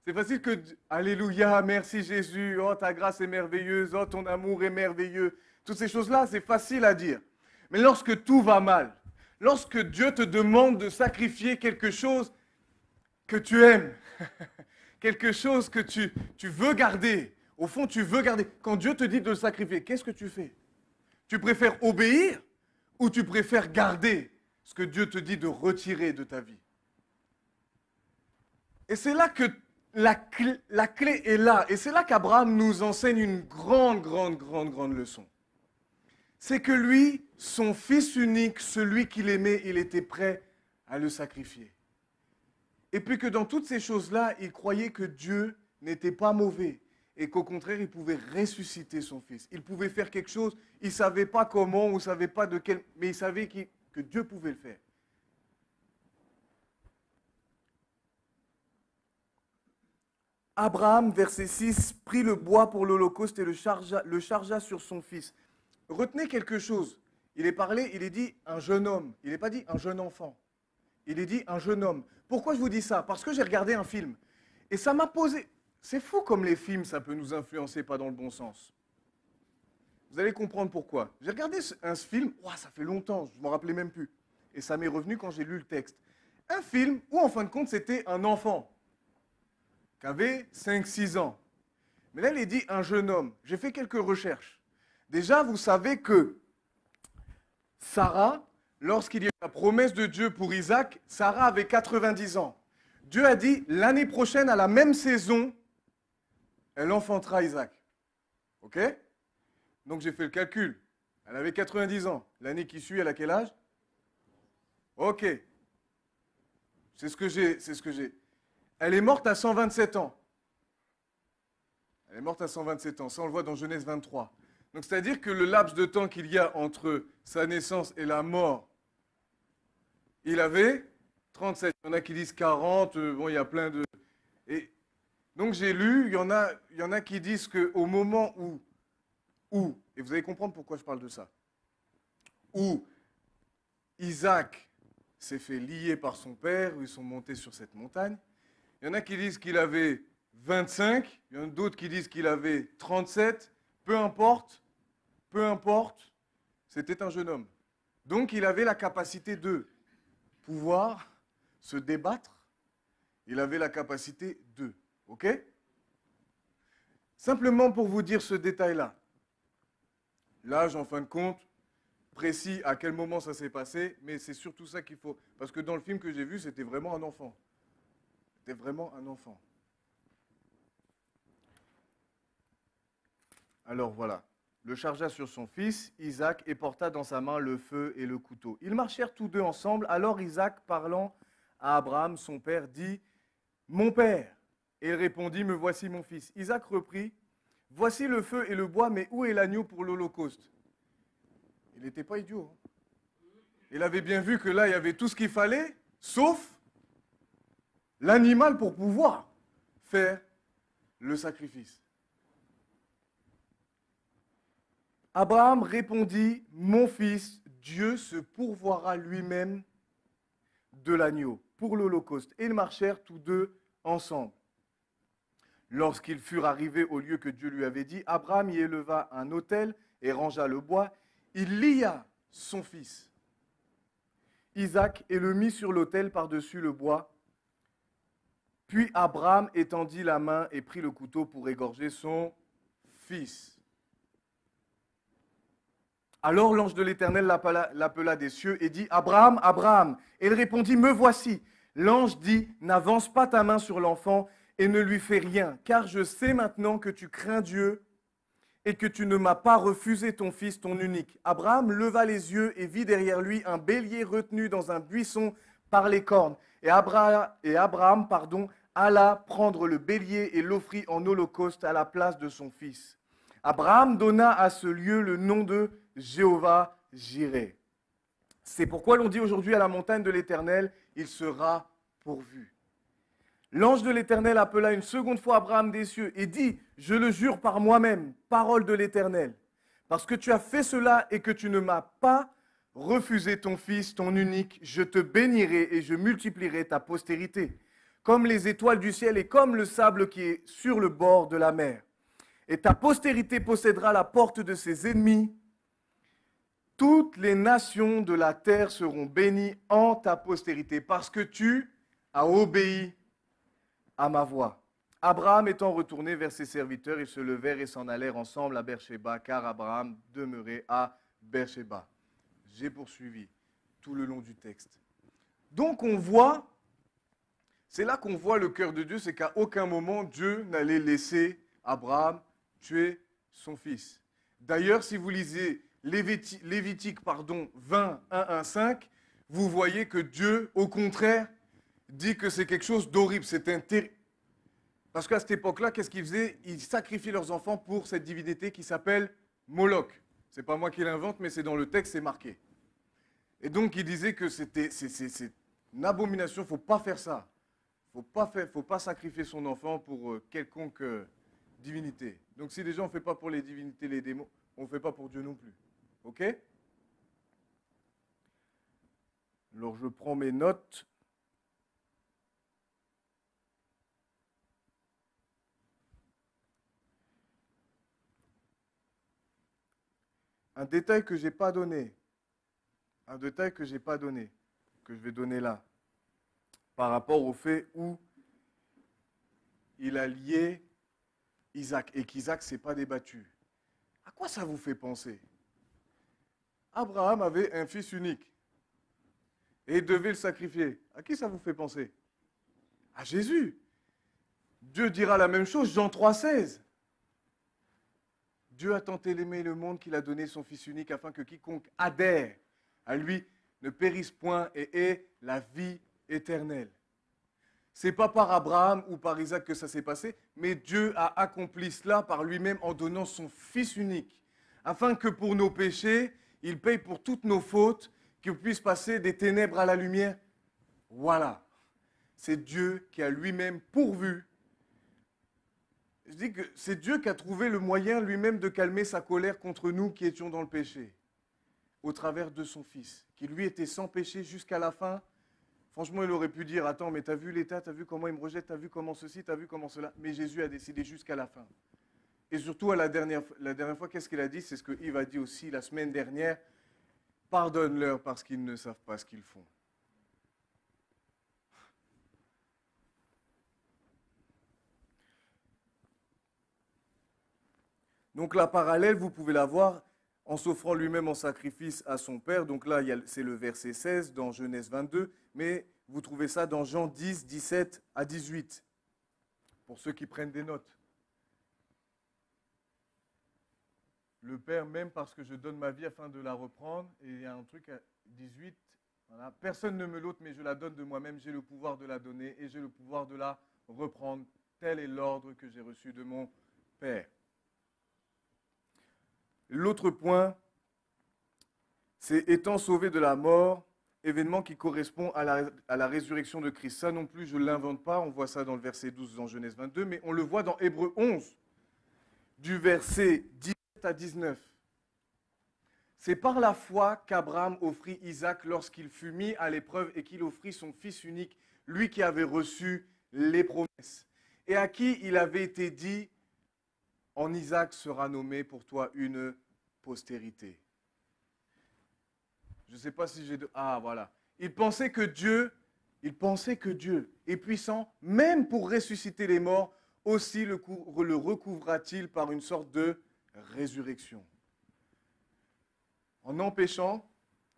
C'est facile que, alléluia, merci Jésus, oh ta grâce est merveilleuse, oh ton amour est merveilleux. Toutes ces choses-là, c'est facile à dire. Mais lorsque tout va mal, lorsque Dieu te demande de sacrifier quelque chose que tu aimes, quelque chose que tu veux garder, au fond tu veux garder, quand Dieu te dit de le sacrifier, qu'est-ce que tu fais? Tu préfères obéir ou tu préfères garder ce que Dieu te dit de retirer de ta vie? Et c'est là que la clé est là. Et c'est là qu'Abraham nous enseigne une grande leçon. C'est que lui, son fils unique, celui qu'il aimait, il était prêt à le sacrifier. Et puis que dans toutes ces choses-là, il croyait que Dieu n'était pas mauvais et qu'au contraire, il pouvait ressusciter son fils. Il pouvait faire quelque chose, il ne savait pas comment, ou il ne savait pas de quel, mais il savait que Dieu pouvait le faire. Abraham, verset 6, prit le bois pour l'holocauste et le chargea sur son fils. Retenez quelque chose. Il est dit un jeune homme. Il n'est pas dit un jeune enfant. Il est dit un jeune homme. Pourquoi je vous dis ça? Parce que j'ai regardé un film. Et ça m'a posé... C'est fou comme les films, ça peut nous influencer pas dans le bon sens. Vous allez comprendre pourquoi. J'ai regardé un film, ça fait longtemps, je ne m'en rappelais même plus. Et ça m'est revenu quand j'ai lu le texte. Un film où, en fin de compte, c'était un enfant qui avait 5-6 ans. Mais là, il est dit un jeune homme. J'ai fait quelques recherches. Déjà, vous savez que Sarah, lorsqu'il y a eu la promesse de Dieu pour Isaac, Sarah avait 90 ans. Dieu a dit, l'année prochaine, à la même saison, elle enfantera Isaac. OK? Donc j'ai fait le calcul. Elle avait 90 ans. L'année qui suit, elle a quel âge? OK. C'est ce que j'ai. Elle est morte à 127 ans. Elle est morte à 127 ans. Ça, on le voit dans Genèse 23. Donc, c'est-à-dire que le laps de temps qu'il y a entre sa naissance et la mort, il avait 37. Il y en a qui disent 40. Bon, il y a plein de... Et donc, j'ai lu, il y en a qui disent qu'au moment où, et vous allez comprendre pourquoi je parle de ça, où Isaac s'est fait lier par son père, où ils sont montés sur cette montagne, il y en a qui disent qu'il avait 25, il y en a d'autres qui disent qu'il avait 37, peu importe, c'était un jeune homme. Donc il avait la capacité de pouvoir se débattre, il avait la capacité de, ok? Simplement pour vous dire ce détail-là, l'âge en fin de compte, précis à quel moment ça s'est passé, mais c'est surtout ça qu'il faut, parce que dans le film que j'ai vu, c'était vraiment un enfant. C'était vraiment un enfant. Alors voilà, le chargea sur son fils, Isaac, et porta dans sa main le feu et le couteau. Ils marchèrent tous deux ensemble. Alors Isaac, parlant à Abraham, son père, dit « Mon père !» Et il répondit « Me voici mon fils. » Isaac reprit « Voici le feu et le bois, mais où est l'agneau pour l'holocauste ?» Il n'était pas idiot. Il avait bien vu que là, il y avait tout ce qu'il fallait, sauf l'animal pour pouvoir faire le sacrifice. Abraham répondit, « Mon fils, Dieu se pourvoira lui-même de l'agneau pour l'holocauste. » Et ils marchèrent tous deux ensemble. Lorsqu'ils furent arrivés au lieu que Dieu lui avait dit, Abraham y éleva un autel et rangea le bois. Il lia son fils, Isaac, et le mit sur l'autel par-dessus le bois. Puis Abraham étendit la main et prit le couteau pour égorger son fils. Alors l'ange de l'Éternel l'appela des cieux et dit « Abraham, Abraham !» Et il répondit « Me voici !» L'ange dit « N'avance pas ta main sur l'enfant et ne lui fais rien, car je sais maintenant que tu crains Dieu et que tu ne m'as pas refusé ton fils, ton unique. » Abraham leva les yeux et vit derrière lui un bélier retenu dans un buisson par les cornes. Et Abraham, alla prendre le bélier et l'offrit en holocauste à la place de son fils. Abraham donna à ce lieu le nom de Jéhovah Jireh. C'est pourquoi l'on dit aujourd'hui à la montagne de l'Éternel, il sera pourvu. L'ange de l'Éternel appela une seconde fois Abraham des cieux et dit, je le jure par moi-même, parole de l'Éternel, parce que tu as fait cela et que tu ne m'as pas refusé ton fils, ton unique, je te bénirai et je multiplierai ta postérité comme les étoiles du ciel et comme le sable qui est sur le bord de la mer. Et ta postérité possédera la porte de ses ennemis. Toutes les nations de la terre seront bénies en ta postérité, parce que tu as obéi à ma voix. Abraham étant retourné vers ses serviteurs, ils se levèrent et s'en allèrent ensemble à Beersheba, car Abraham demeurait à Beersheba. J'ai poursuivi tout le long du texte. Donc on voit, c'est là qu'on voit le cœur de Dieu, c'est qu'à aucun moment Dieu n'allait laisser Abraham tuer son fils. D'ailleurs, si vous lisez Lévitique 20, 1, 5, vous voyez que Dieu, au contraire, dit que c'est quelque chose d'horrible. Parce qu'à cette époque-là, qu'est-ce qu'ils faisaient? Ils sacrifiaient leurs enfants pour cette divinité qui s'appelle Moloch. Ce n'est pas moi qui l'invente, mais c'est dans le texte, c'est marqué. Et donc, il disait que c'est une abomination, il ne faut pas faire ça. Il ne faut pas sacrifier son enfant pour quelconque divinité. Donc, si déjà on ne fait pas pour les divinités, les démons, on ne fait pas pour Dieu non plus. OK? Alors, je prends mes notes. Un détail que je n'ai pas donné, que je vais donner là, par rapport au fait où il a lié Isaac et qu'Isaac ne s'est pas débattu. À quoi ça vous fait penser? Abraham avait un fils unique et il devait le sacrifier. À qui ça vous fait penser? À Jésus. Dieu dira la même chose, Jean 3,16. Dieu a tant aimé le monde qu'il a donné son Fils unique afin que quiconque adhère à lui ne périsse point et ait la vie éternelle. Ce n'est pas par Abraham ou par Isaac que ça s'est passé, mais Dieu a accompli cela par lui-même en donnant son Fils unique, afin que pour nos péchés, il paye pour toutes nos fautes, qu'il puisse passer des ténèbres à la lumière. Voilà, c'est Dieu qui a lui-même pourvu. Je dis que c'est Dieu qui a trouvé le moyen lui-même de calmer sa colère contre nous qui étions dans le péché, au travers de son Fils, qui lui était sans péché jusqu'à la fin. Franchement, il aurait pu dire, attends, mais t'as vu l'État, t'as vu comment il me rejette, t'as vu comment ceci, t'as vu comment cela. Mais Jésus a décidé jusqu'à la fin. Et surtout, la dernière fois, qu'est-ce qu'il a dit? C'est ce que Yves a dit aussi la semaine dernière. Pardonne-leur parce qu'ils ne savent pas ce qu'ils font. Donc la parallèle, vous pouvez la voir en s'offrant lui-même en sacrifice à son Père. Donc là, c'est le verset 16 dans Genèse 22, mais vous trouvez ça dans Jean 10, 17 à 18, pour ceux qui prennent des notes. Le Père m'aime parce que je donne ma vie afin de la reprendre. Et il y a un truc à 18, voilà. Personne ne me l'ôte, mais je la donne de moi-même. J'ai le pouvoir de la donner et j'ai le pouvoir de la reprendre. Tel est l'ordre que j'ai reçu de mon Père. L'autre point, c'est étant sauvé de la mort, événement qui correspond à la résurrection de Christ. Ça non plus, je ne l'invente pas, on voit ça dans le verset 12 dans Genèse 22, mais on le voit dans Hébreux 11, du verset 17 à 19. C'est par la foi qu'Abraham offrit Isaac lorsqu'il fut mis à l'épreuve et qu'il offrit son fils unique, lui qui avait reçu les promesses, et à qui il avait été dit, en Isaac sera nommé pour toi une postérité. Je ne sais pas si j'ai... Ah, voilà. Il pensait que Dieu est puissant, même pour ressusciter les morts, aussi le recouvra-t-il par une sorte de résurrection. En empêchant,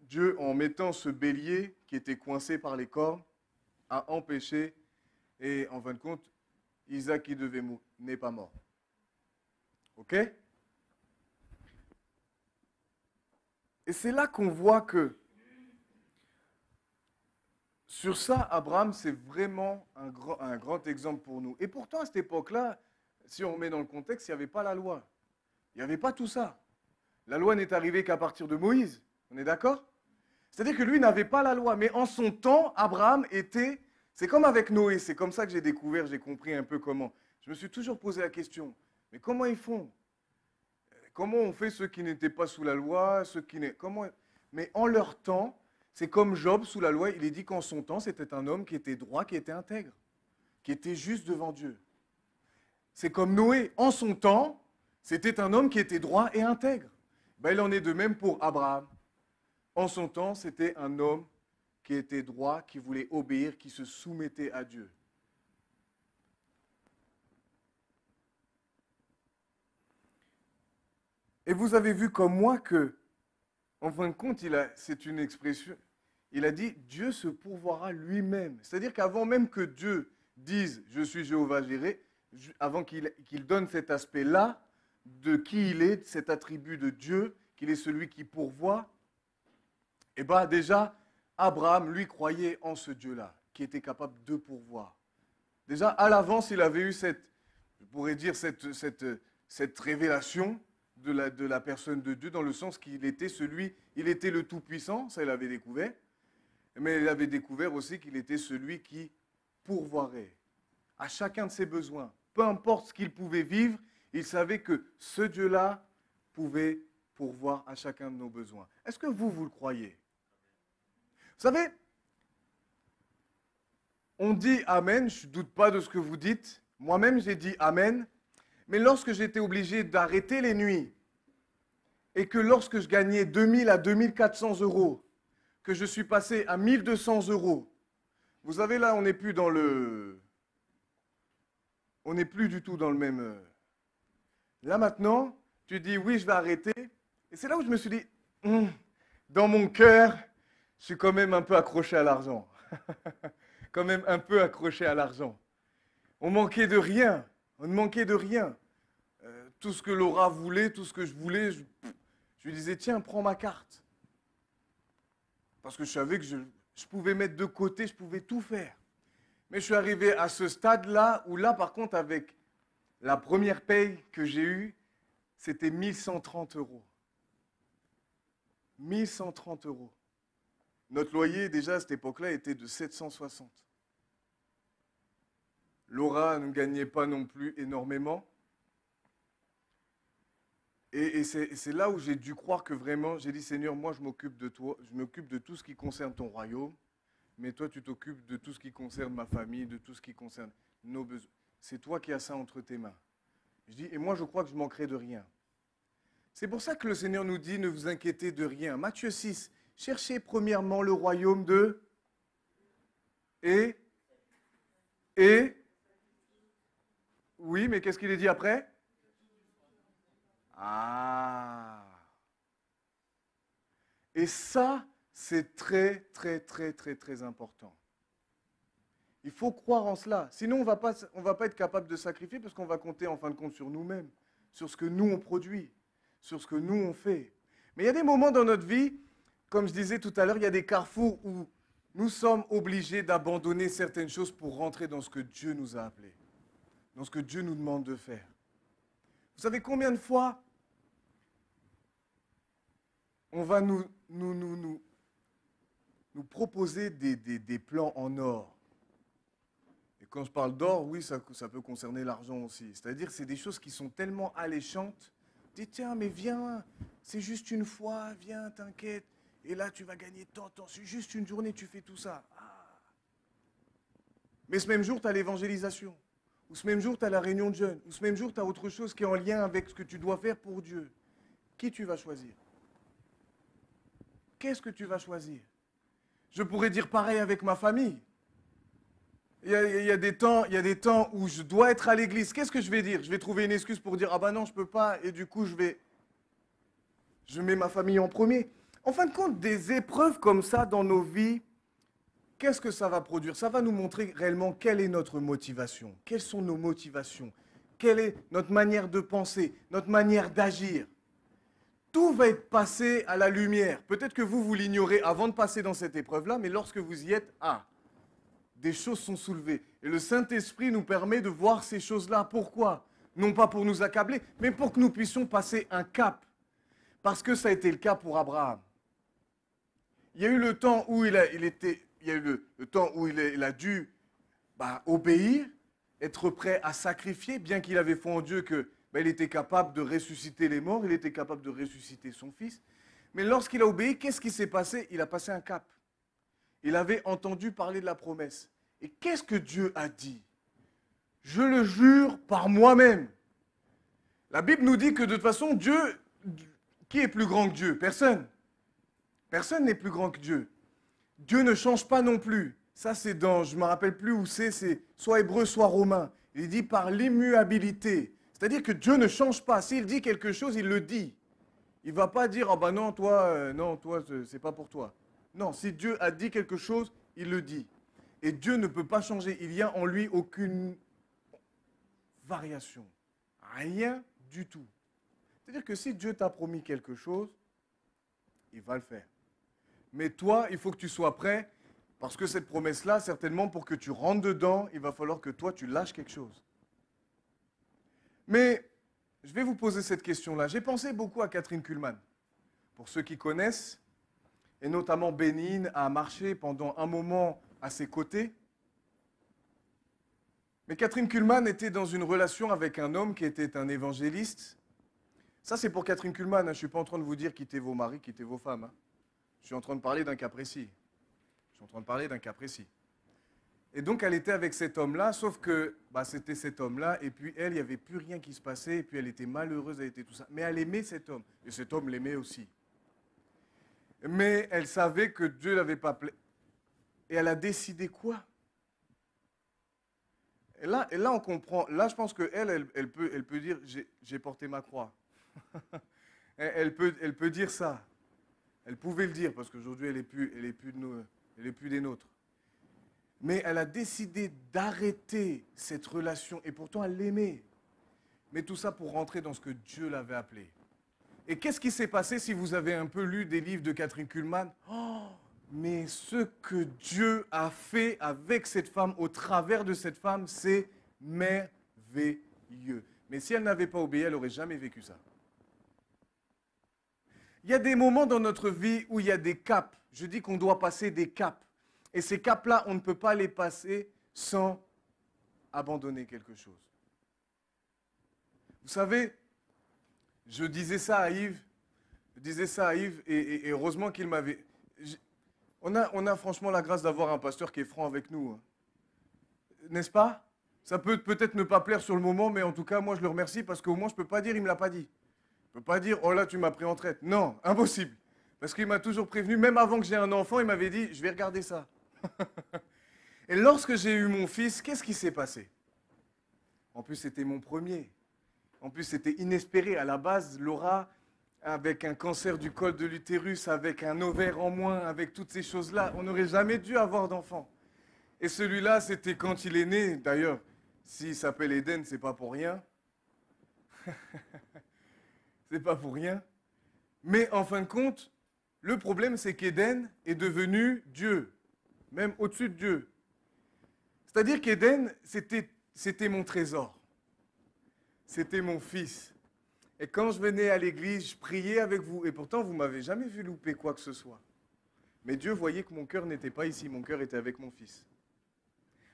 Dieu, en mettant ce bélier qui était coincé par les cornes, a empêché, et en fin de compte, Isaac qui devait mourir n'est pas mort. OK? Et c'est là qu'on voit que sur ça, Abraham, c'est vraiment un grand exemple pour nous. Et pourtant, à cette époque-là, si on remet dans le contexte, il n'y avait pas la loi. Il n'y avait pas tout ça. La loi n'est arrivée qu'à partir de Moïse. On est d'accord? C'est-à-dire que lui n'avait pas la loi. Mais en son temps, Abraham était... C'est comme avec Noé. C'est comme ça que j'ai découvert, j'ai compris un peu comment. Je me suis toujours posé la question. Mais comment ils font? Comment on fait ceux qui n'étaient pas sous la loi, Mais en leur temps, c'est comme Job sous la loi, il est dit qu'en son temps, c'était un homme qui était droit, qui était intègre. qui était juste devant Dieu. C'est comme Noé, en son temps, c'était un homme qui était droit et intègre. Ben, il en est de même pour Abraham. En son temps, c'était un homme qui était droit, qui voulait obéir, qui se soumettait à Dieu. Et vous avez vu comme moi que, en fin de compte, c'est une expression, il a dit, Dieu se pourvoira lui-même. C'est-à-dire qu'avant même que Dieu dise, je suis Jéhovah Jireh, avant qu'il donne cet aspect-là de qui il est, cet attribut de Dieu, qu'il est celui qui pourvoit, et bien déjà, Abraham, lui, croyait en ce Dieu-là, qui était capable de pourvoir. Déjà, à l'avance, il avait eu cette révélation de la personne de Dieu, dans le sens qu'il était il était le Tout-Puissant, ça il avait découvert, mais il avait découvert aussi qu'il était celui qui pourvoirait à chacun de ses besoins. Peu importe ce qu'il pouvait vivre, il savait que ce Dieu-là pouvait pourvoir à chacun de nos besoins. Est-ce que vous le croyez? Vous savez, on dit Amen, je ne doute pas de ce que vous dites. Moi-même, j'ai dit Amen. Mais lorsque j'étais obligé d'arrêter les nuits et que lorsque je gagnais 2000 à 2400 euros, que je suis passé à 1200 euros, vous savez, là, on n'est plus du tout dans le même... Là, maintenant, tu dis, oui, je vais arrêter. Et c'est là où je me suis dit, dans mon cœur, je suis quand même un peu accroché à l'argent. Quand même un peu accroché à l'argent. On manquait de rien. On ne manquait de rien. Tout ce que Laura voulait, tout ce que je voulais, je lui disais, tiens, prends ma carte. Parce que je savais que je pouvais mettre de côté, je pouvais tout faire. Mais je suis arrivé à ce stade-là, où là, par contre, avec la première paye que j'ai eue, c'était 1130 euros. 1130 euros. Notre loyer, déjà, à cette époque-là, était de 760. Laura ne gagnait pas non plus énormément. Et c'est là où j'ai dû croire que vraiment, j'ai dit, Seigneur, moi, je m'occupe de toi, je m'occupe de tout ce qui concerne ton royaume, mais toi, tu t'occupes de tout ce qui concerne ma famille, de tout ce qui concerne nos besoins. C'est toi qui as ça entre tes mains. Je dis, et moi, je crois que je manquerai de rien. C'est pour ça que le Seigneur nous dit, ne vous inquiétez de rien. Matthieu 6, cherchez premièrement le royaume de... Et... Oui, mais qu'est-ce qu'il est dit après? Ah. Et ça, c'est très, très, très, très, très important. Il faut croire en cela. Sinon, on ne va pas être capable de sacrifier parce qu'on va compter en fin de compte sur nous-mêmes, sur ce que nous, on produit, sur ce que nous, on fait. Mais il y a des moments dans notre vie, comme je disais tout à l'heure, il y a des carrefours où nous sommes obligés d'abandonner certaines choses pour rentrer dans ce que Dieu nous a appelés, dans ce que Dieu nous demande de faire. Vous savez combien de fois on va nous proposer des plans en or. Et quand je parle d'or, oui, ça peut concerner l'argent aussi. C'est-à-dire, c'est des choses qui sont tellement alléchantes. Dis, tiens, mais viens, c'est juste une fois, viens, t'inquiète. Et là, tu vas gagner tant, c'est juste une journée, tu fais tout ça. Ah. Mais ce même jour, tu as l'évangélisation. Ou ce même jour, tu as la réunion de jeunes. Ou ce même jour, tu as autre chose qui est en lien avec ce que tu dois faire pour Dieu. Qui tu vas choisir? Qu'est-ce que tu vas choisir? Je pourrais dire pareil avec ma famille. Il y a des temps où je dois être à l'église. Qu'est-ce que je vais dire? Je vais trouver une excuse pour dire « Ah ben non, je ne peux pas » et du coup, je mets ma famille en premier. En fin de compte, des épreuves comme ça dans nos vies, qu'est-ce que ça va produire? Ça va nous montrer réellement quelle est notre motivation. Quelles sont nos motivations? Quelle est notre manière de penser, notre manière d'agir? Tout va être passé à la lumière. Peut-être que vous l'ignorez avant de passer dans cette épreuve-là, mais lorsque vous y êtes, des choses sont soulevées. Et le Saint-Esprit nous permet de voir ces choses-là. Pourquoi? Non pas pour nous accabler, mais pour que nous puissions passer un cap. Parce que ça a été le cas pour Abraham. Il y a eu le temps où il a dû obéir, être prêt à sacrifier, bien qu'il avait foi en Dieu que il était capable de ressusciter les morts, il était capable de ressusciter son fils. Mais lorsqu'il a obéi, qu'est-ce qui s'est passé? Il a passé un cap. Il avait entendu parler de la promesse. Et qu'est-ce que Dieu a dit? je le jure par moi-même. La Bible nous dit que de toute façon, Dieu, qui est plus grand que Dieu? Personne. Personne n'est plus grand que Dieu. Dieu ne change pas non plus. Ça, c'est dans, je ne me rappelle plus où c'est soit hébreu, soit romain. Il dit par l'immuabilité. C'est-à-dire que Dieu ne change pas. S'il dit quelque chose, il le dit. Il ne va pas dire, ah ben non, toi, c'est pas pour toi. Non, si Dieu a dit quelque chose, il le dit. Et Dieu ne peut pas changer. Il n'y a en lui aucune variation. Rien du tout. C'est-à-dire que si Dieu t'a promis quelque chose, il va le faire. Mais toi, il faut que tu sois prêt, parce que cette promesse-là, certainement, pour que tu rentres dedans, il va falloir que toi, tu lâches quelque chose. Mais je vais vous poser cette question-là. J'ai pensé beaucoup à Kathryn Kuhlman. Pour ceux qui connaissent, et notamment Bénigne a marché pendant un moment à ses côtés. Mais Kathryn Kuhlman était dans une relation avec un homme qui était un évangéliste. Ça, c'est pour Kathryn Kuhlman. Je ne suis pas en train de vous dire quittez vos maris, quittez vos femmes. Hein. Je suis en train de parler d'un cas précis. Et donc, elle était avec cet homme-là, sauf que c'était cet homme-là, et puis elle, il n'y avait plus rien qui se passait, et puis elle était malheureuse, elle était tout ça. Mais elle aimait cet homme, et cet homme l'aimait aussi. Mais elle savait que Dieu ne l'avait pas plaît. Et elle a décidé quoi? Et là, on comprend. Là, je pense qu'elle, elle peut dire, j'ai porté ma croix. elle peut dire ça. Elle pouvait le dire, parce qu'aujourd'hui, elle n'est plus des nôtres. Mais elle a décidé d'arrêter cette relation, et pourtant elle l'aimait. Mais tout ça pour rentrer dans ce que Dieu l'avait appelé. Et qu'est-ce qui s'est passé si vous avez un peu lu des livres de Kathryn Kuhlman? Oh, mais ce que Dieu a fait avec cette femme, au travers de cette femme, c'est merveilleux. Mais si elle n'avait pas obéi, elle n'aurait jamais vécu ça. Il y a des moments dans notre vie où il y a des caps. Je dis qu'on doit passer des caps. Et ces caps-là, on ne peut pas les passer sans abandonner quelque chose. Vous savez, je disais ça à Yves, et heureusement qu'il m'avait... On a franchement la grâce d'avoir un pasteur qui est franc avec nous. Hein. N'est-ce pas? Ça peut peut-être ne pas plaire sur le moment, mais en tout cas, moi, je le remercie parce qu'au moins, je ne peux pas dire, il ne me l'a pas dit. Je ne peux pas dire, oh là, tu m'as pris en traite. Non, impossible. Parce qu'il m'a toujours prévenu, même avant que j'ai un enfant, il m'avait dit, je vais regarder ça. Et lorsque j'ai eu mon fils, qu'est-ce qui s'est passé? En plus, c'était mon premier. En plus, c'était inespéré. À la base, Laura, avec un cancer du col de l'utérus, avec un ovaire en moins, avec toutes ces choses-là, on n'aurait jamais dû avoir d'enfant. Et celui-là, c'était quand il est né. D'ailleurs, s'il s'appelle Eden, c'est pas pour rien. C'est pas pour rien. Mais en fin de compte, le problème, c'est qu'Eden est devenu Dieu, même au-dessus de Dieu. C'est-à-dire qu'Eden, c'était mon trésor. C'était mon fils. Et quand je venais à l'église, je priais avec vous. Et pourtant, vous ne m'avez jamais vu louper quoi que ce soit. Mais Dieu voyait que mon cœur n'était pas ici. Mon cœur était avec mon fils.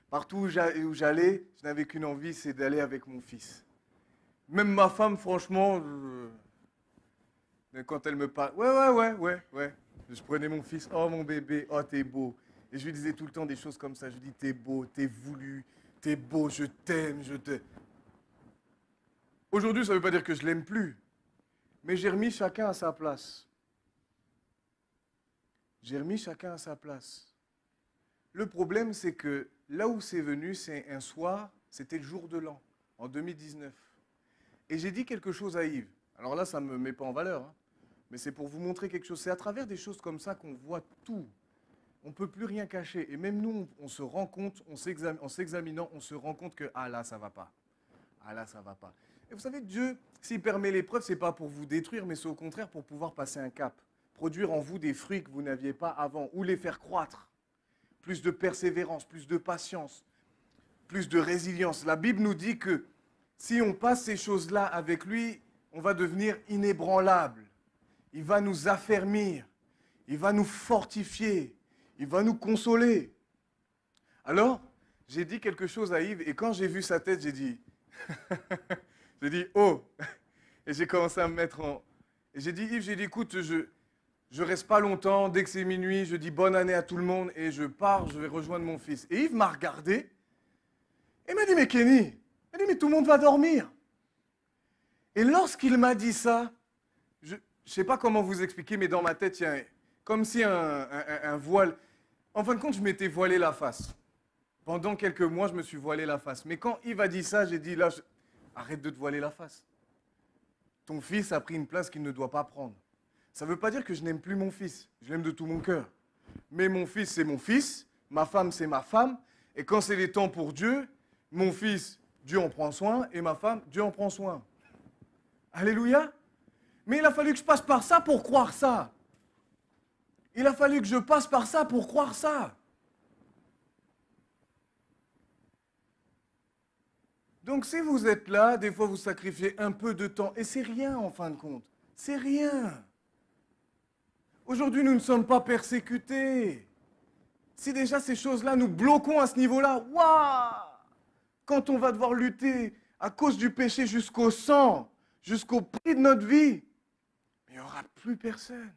Partout où j'allais, je n'avais qu'une envie, c'est d'aller avec mon fils. Même ma femme, franchement, quand elle me parle, ouais. Je prenais mon fils, oh mon bébé, oh t'es beau. Et je lui disais tout le temps des choses comme ça. Je lui dis, t'es beau, t'es voulu, t'es beau, je t'aime, je t'aime. Aujourd'hui, ça ne veut pas dire que je ne l'aime plus. Mais j'ai remis chacun à sa place. J'ai remis chacun à sa place. Le problème, c'est que là où c'est venu, c'est un soir, c'était le jour de l'an, en 2019. Et j'ai dit quelque chose à Yves. Alors là, ça ne me met pas en valeur, hein, mais c'est pour vous montrer quelque chose. C'est à travers des choses comme ça qu'on voit tout. On ne peut plus rien cacher. Et même nous, on se rend compte, en s'examinant, on se rend compte que, ah là, ça ne va pas. Ah là, ça ne va pas. Et vous savez, Dieu, s'il permet l'épreuve, ce n'est pas pour vous détruire, mais c'est au contraire pour pouvoir passer un cap. Produire en vous des fruits que vous n'aviez pas avant, ou les faire croître. Plus de persévérance, plus de patience, plus de résilience. La Bible nous dit que si on passe ces choses-là avec lui, on va devenir inébranlable. Il va nous affermir. Il va nous fortifier. Il va nous consoler. Alors, j'ai dit quelque chose à Yves, et quand j'ai vu sa tête, j'ai dit... J'ai dit, oh! Et j'ai commencé à me mettre en... Et j'ai dit, Yves, écoute, je reste pas longtemps, dès que c'est minuit, je dis bonne année à tout le monde, et je pars, je vais rejoindre mon fils. Et Yves m'a regardé, et m'a dit, mais Kenny, et tout le monde va dormir. Et lorsqu'il m'a dit ça, je ne sais pas comment vous expliquer, mais dans ma tête, il y a comme si un voile. En fin de compte, je m'étais voilé la face. Pendant quelques mois, je me suis voilé la face. Mais quand Yves a dit ça, j'ai dit, là, arrête de te voiler la face. Ton fils a pris une place qu'il ne doit pas prendre. Ça ne veut pas dire que je n'aime plus mon fils. Je l'aime de tout mon cœur. Mais mon fils, c'est mon fils. Ma femme, c'est ma femme. Et quand c'est les temps pour Dieu, mon fils, Dieu en prend soin. Et ma femme, Dieu en prend soin. Alléluia. Mais il a fallu que je passe par ça pour croire ça. Il a fallu que je passe par ça pour croire ça. Donc si vous êtes là, des fois vous sacrifiez un peu de temps. Et c'est rien en fin de compte. C'est rien. Aujourd'hui, nous ne sommes pas persécutés. Si déjà ces choses-là, nous bloquons à ce niveau-là, waouh! Quand on va devoir lutter à cause du péché jusqu'au sang, jusqu'au prix de notre vie, il n'y aura plus personne.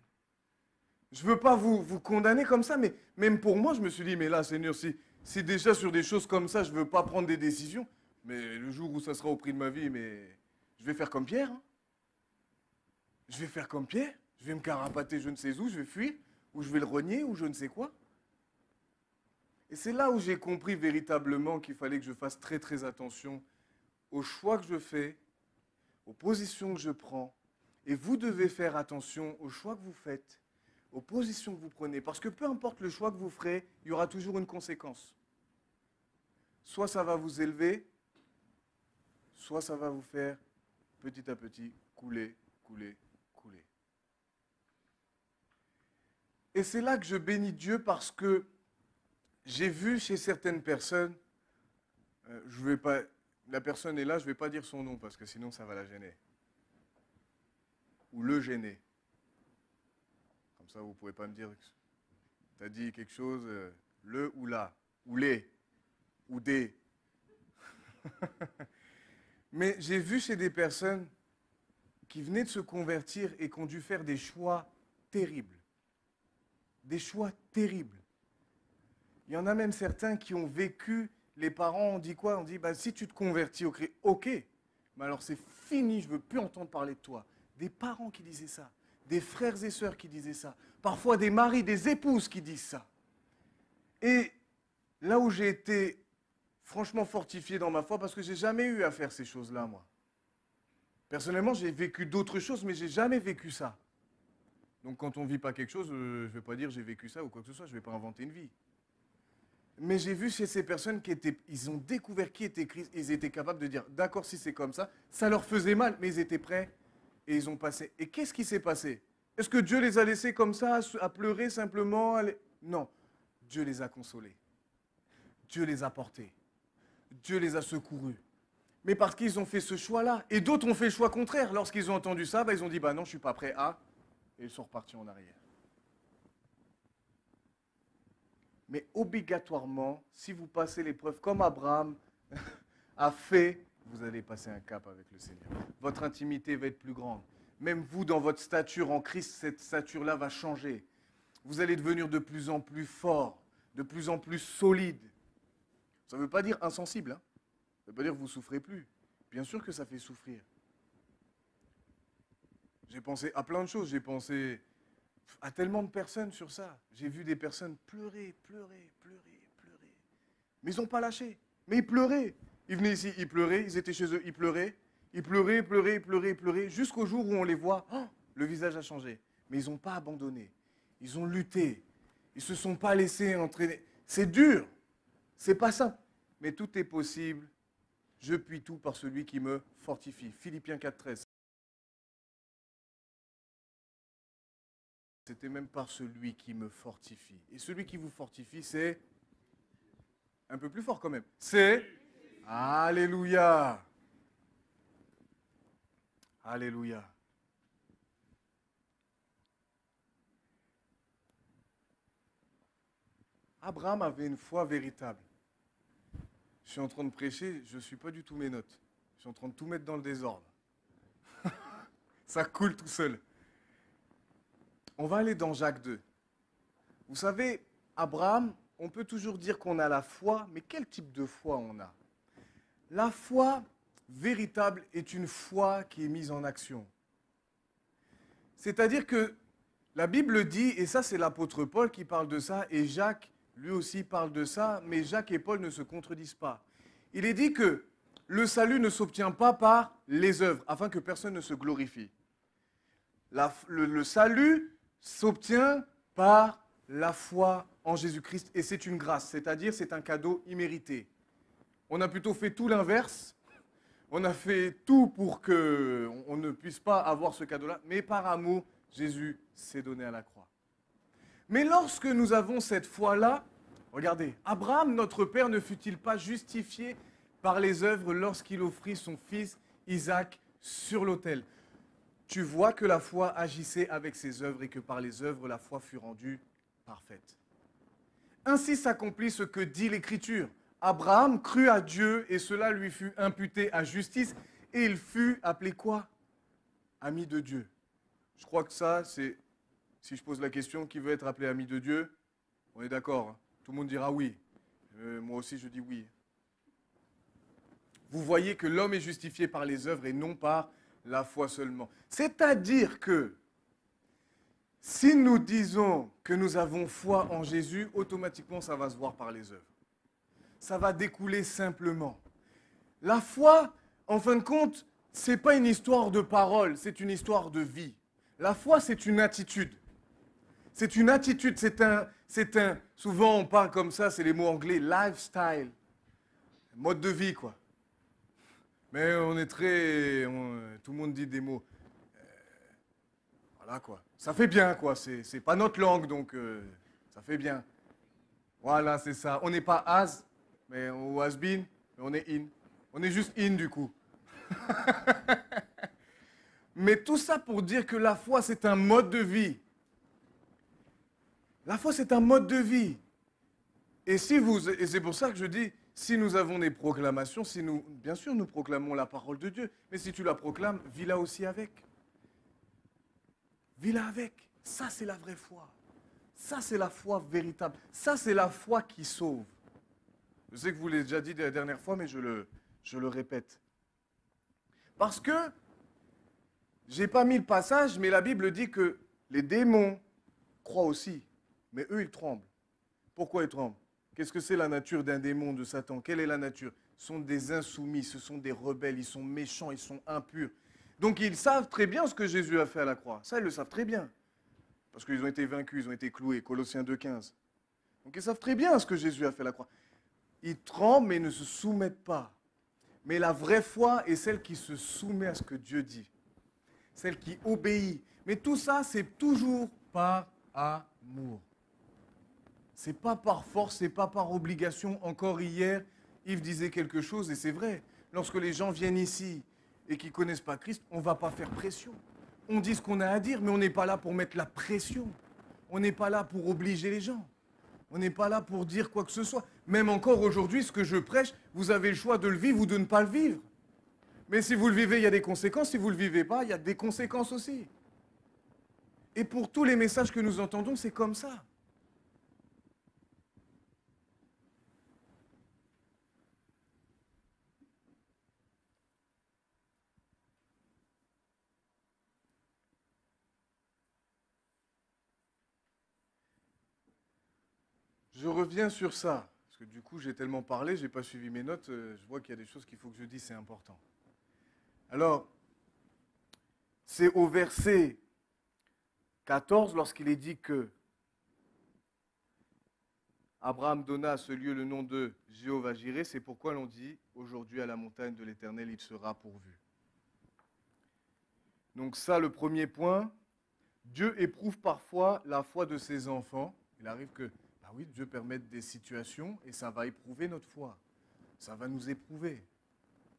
Je ne veux pas vous condamner comme ça, mais même pour moi, je me suis dit, mais là, Seigneur, si déjà sur des choses comme ça, je ne veux pas prendre des décisions, mais le jour où ça sera au prix de ma vie, mais je vais faire comme Pierre. Hein. Je vais faire comme Pierre. Je vais me carapater je ne sais où, je vais fuir, ou je vais le renier, ou je ne sais quoi. Et c'est là où j'ai compris véritablement qu'il fallait que je fasse très très attention aux choix que je fais, aux positions que je prends. Et vous devez faire attention aux choix que vous faites, aux positions que vous prenez. Parce que peu importe le choix que vous ferez, il y aura toujours une conséquence. Soit ça va vous élever, soit ça va vous faire petit à petit couler, couler, couler. Et c'est là que je bénis Dieu parce que j'ai vu chez certaines personnes, la personne est là, je ne vais pas dire son nom parce que sinon ça va la gêner. Ou le gêner. Comme ça, vous ne pouvez pas me dire que tu as dit quelque chose, le ou la, ou les, ou des. Mais j'ai vu chez des personnes qui venaient de se convertir et qui ont dû faire des choix terribles. Des choix terribles. Il y en a même certains qui ont vécu, les parents ont dit quoi? On dit, bah, si tu te convertis au Christ, ok, mais alors c'est fini, je ne veux plus entendre parler de toi. Des parents qui disaient ça, des frères et sœurs qui disaient ça, parfois des maris, des épouses qui disent ça. Et là où j'ai été franchement fortifié dans ma foi, parce que je n'ai jamais eu à faire ces choses-là, moi. Personnellement, j'ai vécu d'autres choses, mais je n'ai jamais vécu ça. Donc quand on ne vit pas quelque chose, je ne vais pas dire j'ai vécu ça ou quoi que ce soit, je ne vais pas inventer une vie. Mais j'ai vu chez ces personnes ils ont découvert qui était Christ, et ils étaient capables de dire, d'accord, si c'est comme ça leur faisait mal, mais ils étaient prêts, et ils ont passé. Et qu'est-ce qui s'est passé? Est-ce que Dieu les a laissés comme ça, à pleurer simplement? Non, Dieu les a consolés. Dieu les a portés. Dieu les a secourus. Mais parce qu'ils ont fait ce choix-là. Et d'autres ont fait le choix contraire. Lorsqu'ils ont entendu ça, ils ont dit, bah non, je ne suis pas prêt à... Et ils sont repartis en arrière. Mais obligatoirement, si vous passez l'épreuve comme Abraham a fait, vous allez passer un cap avec le Seigneur. Votre intimité va être plus grande. Même vous, dans votre stature en Christ, cette stature-là va changer. Vous allez devenir de plus en plus fort, de plus en plus solide. Ça ne veut pas dire insensible. Hein. Ça ne veut pas dire que vous ne souffrez plus. Bien sûr que ça fait souffrir. J'ai pensé à plein de choses. J'ai pensé à tellement de personnes sur ça. J'ai vu des personnes pleurer, pleurer, pleurer, pleurer. Mais ils n'ont pas lâché. Mais ils pleuraient. Ils venaient ici, ils pleuraient. Ils étaient chez eux, ils pleuraient. Ils pleuraient, pleuraient, pleuraient, pleuraient. Jusqu'au jour où on les voit, oh, le visage a changé. Mais ils n'ont pas abandonné. Ils ont lutté. Ils ne se sont pas laissés entraîner. C'est dur. C'est pas simple. Mais tout est possible. Je puis tout par celui qui me fortifie. Philippiens 4,13. C'était même par celui qui me fortifie. Et celui qui vous fortifie, c'est un peu plus fort quand même. C'est Alléluia. Alléluia. Abraham avait une foi véritable. Je suis en train de prêcher, je ne suis pas du tout mes notes. Je suis en train de tout mettre dans le désordre. Ça coule tout seul. On va aller dans Jacques 2. Vous savez, Abraham, on peut toujours dire qu'on a la foi, mais quel type de foi on a? La foi, véritable est une foi qui est mise en action. C'est-à-dire que la Bible dit, et ça c'est l'apôtre Paul qui parle de ça, et Jacques lui aussi parle de ça, mais Jacques et Paul ne se contredisent pas. Il est dit que le salut ne s'obtient pas par les œuvres, afin que personne ne se glorifie. Le salut s'obtient par la foi en Jésus-Christ, et c'est une grâce, c'est-à-dire c'est un cadeau immérité. On a plutôt fait tout l'inverse. On a fait tout pour qu'on ne puisse pas avoir ce cadeau-là, mais par amour, Jésus s'est donné à la croix. Mais lorsque nous avons cette foi-là, regardez, Abraham, notre père, ne fut-il pas justifié par les œuvres lorsqu'il offrit son fils Isaac sur l'autel? Tu vois que la foi agissait avec ses œuvres et que par les œuvres, la foi fut rendue parfaite. Ainsi s'accomplit ce que dit l'Écriture. Abraham crut à Dieu et cela lui fut imputé à justice et il fut appelé quoi? Ami de Dieu. Je crois que ça, c'est, si je pose la question, qui veut être appelé ami de Dieu? On est d'accord, hein? Tout le monde dira oui. Moi aussi, je dis oui. Vous voyez que l'homme est justifié par les œuvres et non par la foi seulement. C'est-à-dire que si nous disons que nous avons foi en Jésus, automatiquement, ça va se voir par les œuvres. Ça va découler simplement. La foi, en fin de compte, ce n'est pas une histoire de parole, c'est une histoire de vie. La foi, c'est une attitude. C'est une attitude, souvent on parle comme ça, c'est les mots anglais, lifestyle, mode de vie, quoi. Mais on est tout le monde dit des mots. Voilà, quoi. Ça fait bien, quoi. C'est pas notre langue, donc ça fait bien. Voilà, c'est ça. On n'est pas as, ou has been, mais on est in. On est juste in, du coup. Mais tout ça pour dire que la foi, c'est un mode de vie. La foi, c'est un mode de vie. Et c'est pour ça que je dis, si nous avons des proclamations, bien sûr, nous proclamons la parole de Dieu, mais si tu la proclames, vis-la aussi avec. Vis-la avec. Ça, c'est la vraie foi. Ça, c'est la foi véritable. Ça, c'est la foi qui sauve. Je sais que vous l'avez déjà dit la dernière fois, mais je le répète. Parce que, je n'ai pas mis le passage, mais la Bible dit que les démons croient aussi, mais eux, ils tremblent. Pourquoi ils tremblent? Qu'est-ce que c'est la nature d'un démon, de Satan? Quelle est la nature? Ce sont des insoumis, ce sont des rebelles, ils sont méchants, ils sont impurs. Donc ils savent très bien ce que Jésus a fait à la croix. Ça, ils le savent très bien. Parce qu'ils ont été vaincus, ils ont été cloués, Colossiens 2,15. Donc ils savent très bien ce que Jésus a fait à la croix. Ils tremblent, mais ils ne se soumettent pas. Mais la vraie foi est celle qui se soumet à ce que Dieu dit. Celle qui obéit. Mais tout ça, c'est toujours par amour. C'est pas par force, c'est pas par obligation. Encore hier, Yves disait quelque chose, et c'est vrai. Lorsque les gens viennent ici et qui ne connaissent pas Christ, on ne va pas faire pression. On dit ce qu'on a à dire, mais on n'est pas là pour mettre la pression. On n'est pas là pour obliger les gens. On n'est pas là pour dire quoi que ce soit. Même encore aujourd'hui, ce que je prêche, vous avez le choix de le vivre ou de ne pas le vivre. Mais si vous le vivez, il y a des conséquences. Si vous ne le vivez pas, il y a des conséquences aussi. Et pour tous les messages que nous entendons, c'est comme ça. Je reviens sur ça, parce que du coup, j'ai tellement parlé, je n'ai pas suivi mes notes, je vois qu'il y a des choses qu'il faut que je dise, c'est important. Alors, c'est au verset 14, lorsqu'il est dit que Abraham donna à ce lieu le nom de Jéhovah Jireh, c'est pourquoi l'on dit, aujourd'hui à la montagne de l'Éternel, il sera pourvu. Donc ça, le premier point, Dieu éprouve parfois la foi de ses enfants. Il arrive que oui, Dieu permet des situations et ça va éprouver notre foi. Ça va nous éprouver.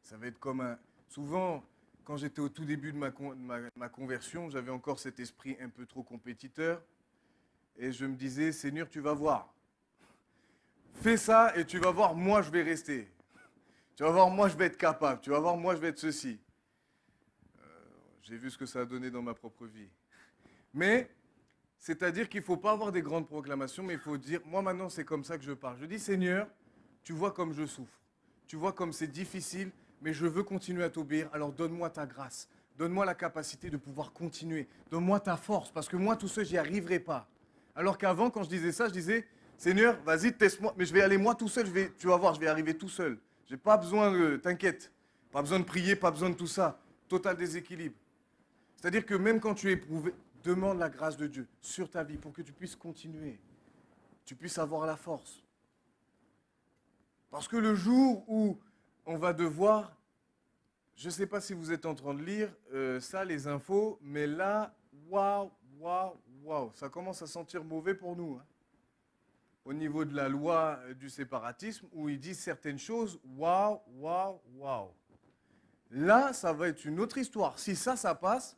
Ça va être comme un... Souvent, quand j'étais au tout début de ma conversion, j'avais encore cet esprit un peu trop compétiteur. Et je me disais, Seigneur, tu vas voir. Fais ça et tu vas voir, moi, je vais rester. Tu vas voir, moi, je vais être capable. Tu vas voir, moi, je vais être ceci. J'ai vu ce que ça a donné dans ma propre vie. Mais... c'est-à-dire qu'il ne faut pas avoir des grandes proclamations, mais il faut dire, moi maintenant c'est comme ça que je parle. Je dis, Seigneur, tu vois comme je souffre. Tu vois comme c'est difficile mais je veux continuer à t'obéir, alors donne-moi ta grâce. Donne-moi la capacité de pouvoir continuer. Donne-moi ta force, parce que moi, tout seul, j'y arriverai pas. Alors qu'avant, quand je disais ça, je disais, Seigneur, vas-y, teste-moi, mais je vais aller moi tout seul, tu vas voir, je vais arriver tout seul. J'ai pas besoin, t'inquiète, pas besoin de prier, pas besoin de tout ça. Total déséquilibre. C'est-à-dire que même quand tu es éprouvé, demande la grâce de Dieu sur ta vie pour que tu puisses continuer, tu puisses avoir la force. Parce que le jour où on va devoir, je ne sais pas si vous êtes en train de lire ça, les infos, mais là, waouh, ça commence à sentir mauvais pour nous. Hein. Au niveau de la loi du séparatisme, où ils disent certaines choses, waouh. Là, ça va être une autre histoire. Si ça passe,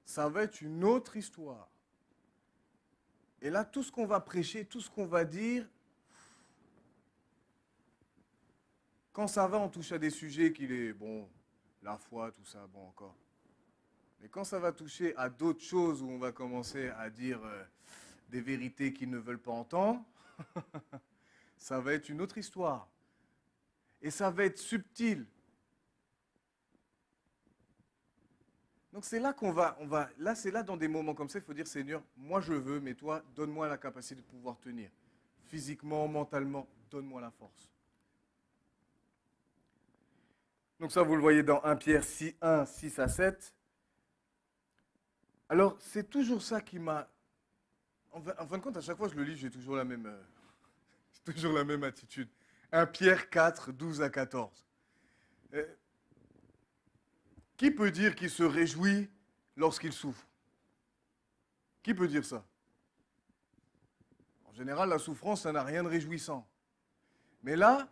ça va être une autre histoire. Et là, tout ce qu'on va prêcher, tout ce qu'on va dire, quand ça va, on touche à des sujets qu'il est, bon, la foi, tout ça, bon, encore. Mais quand ça va toucher à d'autres choses où on va commencer à dire des vérités qu'ils ne veulent pas entendre, ça va être une autre histoire. Et ça va être subtil. Donc c'est là qu'on va, là c'est là dans des moments comme ça, il faut dire Seigneur, moi je veux, mais toi, donne-moi la capacité de pouvoir tenir. Physiquement, mentalement, donne-moi la force. Donc ça, vous le voyez dans 1 Pierre 1, 6 à 7. Alors, c'est toujours ça qui m'a... En fin de compte, à chaque fois que je le lis, j'ai toujours la même attitude. 1 Pierre 4, 12 à 14. Qui peut dire qu'il se réjouit lorsqu'il souffre? Qui peut dire ça? En général, la souffrance, ça n'a rien de réjouissant. Mais là,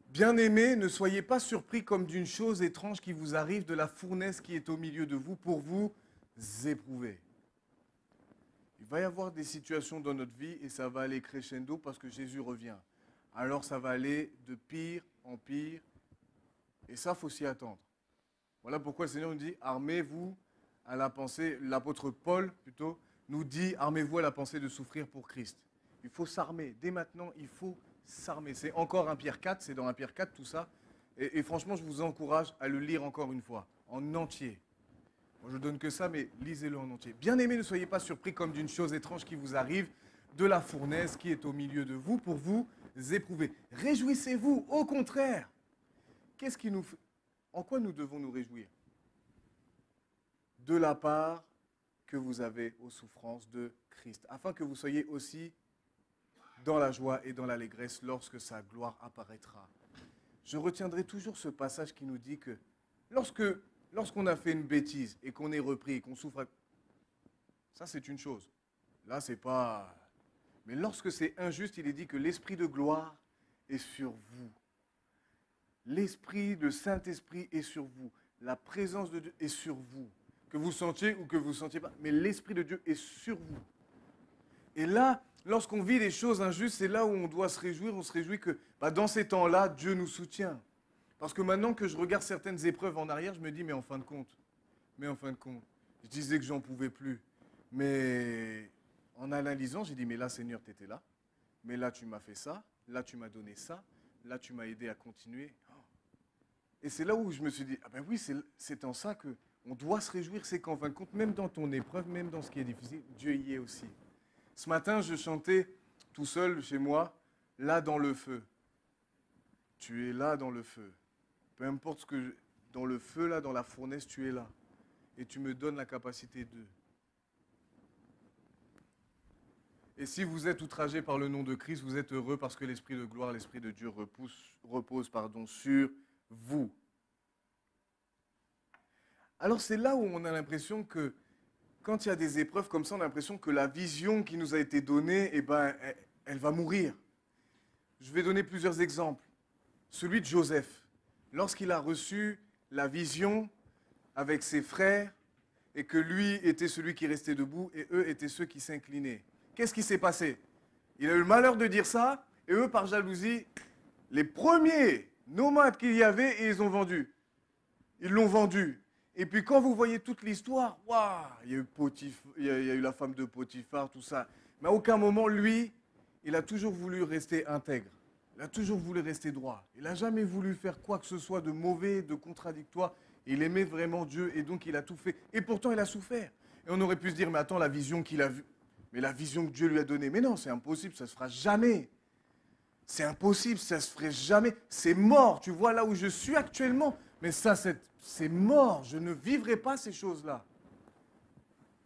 bien-aimés, ne soyez pas surpris comme d'une chose étrange qui vous arrive de la fournaise qui est au milieu de vous pour vous éprouver. Il va y avoir des situations dans notre vie et ça va aller crescendo parce que Jésus revient. Alors ça va aller de pire en pire et ça, il faut s'y attendre. Voilà pourquoi le Seigneur nous dit, armez-vous à la pensée, l'apôtre Paul plutôt, nous dit, armez-vous à la pensée de souffrir pour Christ. Il faut s'armer. Dès maintenant, il faut s'armer. C'est encore 1 Pierre 4, c'est dans 1 Pierre 4 tout ça. Et franchement, je vous encourage à le lire encore une fois, en entier. Moi, je ne donne que ça, mais lisez-le en entier. Bien-aimés, ne soyez pas surpris comme d'une chose étrange qui vous arrive, de la fournaise qui est au milieu de vous pour vous éprouver. Réjouissez-vous, au contraire. Qu'est-ce qui nous fait... En quoi nous devons nous réjouir? De la part que vous avez aux souffrances de Christ, afin que vous soyez aussi dans la joie et dans l'allégresse lorsque sa gloire apparaîtra. Je retiendrai toujours ce passage qui nous dit que lorsqu'on a fait une bêtise et qu'on est repris et qu'on souffre, ça c'est une chose. Là c'est pas... Mais lorsque c'est injuste, il est dit que l'esprit de gloire est sur vous. L'esprit, le Saint-Esprit est sur vous. La présence de Dieu est sur vous. Que vous sentiez ou que vous ne sentiez pas. Mais l'Esprit de Dieu est sur vous. Et là, lorsqu'on vit des choses injustes, c'est là où on doit se réjouir. On se réjouit que dans ces temps-là, Dieu nous soutient. Parce que maintenant que je regarde certaines épreuves en arrière, je me dis, mais en fin de compte, je disais que j'en pouvais plus. Mais en analysant, j'ai dit, mais là, Seigneur, tu étais là. Mais là, tu m'as fait ça. Là, tu m'as donné ça. Là, tu m'as aidé à continuer. Et c'est là où je me suis dit, ah ben oui, c'est en ça qu'on doit se réjouir. C'est qu'en fin de compte, même dans ton épreuve, même dans ce qui est difficile, Dieu y est aussi. Ce matin, je chantais tout seul chez moi, là dans le feu. Tu es là dans le feu. Peu importe ce que... Dans le feu, là, dans la fournaise, tu es là. Et tu me donnes la capacité de... Et si vous êtes outragé par le nom de Christ, vous êtes heureux parce que l'Esprit de gloire, l'Esprit de Dieu repose sur vous. Alors c'est là où on a l'impression que, quand il y a des épreuves comme ça, on a l'impression que la vision qui nous a été donnée, elle va mourir. Je vais donner plusieurs exemples. Celui de Joseph, lorsqu'il a reçu la vision avec ses frères, et que lui était celui qui restait debout, et eux étaient ceux qui s'inclinaient. Qu'est-ce qui s'est passé? Il a eu le malheur de dire ça, et eux, par jalousie, les premiers nomades qu'il y avait, et ils ont vendu. Ils l'ont vendu. Et puis quand vous voyez toute l'histoire, waouh, il y a eu la femme de Potiphar, tout ça. Mais à aucun moment, lui, il a toujours voulu rester intègre. Il a toujours voulu rester droit. Il n'a jamais voulu faire quoi que ce soit de mauvais, de contradictoire. Il aimait vraiment Dieu et donc il a tout fait. Et pourtant, il a souffert. Et on aurait pu se dire, mais attends, la vision qu'il a vue, mais la vision que Dieu lui a donnée, mais non, c'est impossible, ça ne se fera jamais. C'est impossible, ça ne se ferait jamais. C'est mort, tu vois là où je suis actuellement. Mais ça, c'est mort, je ne vivrai pas ces choses-là.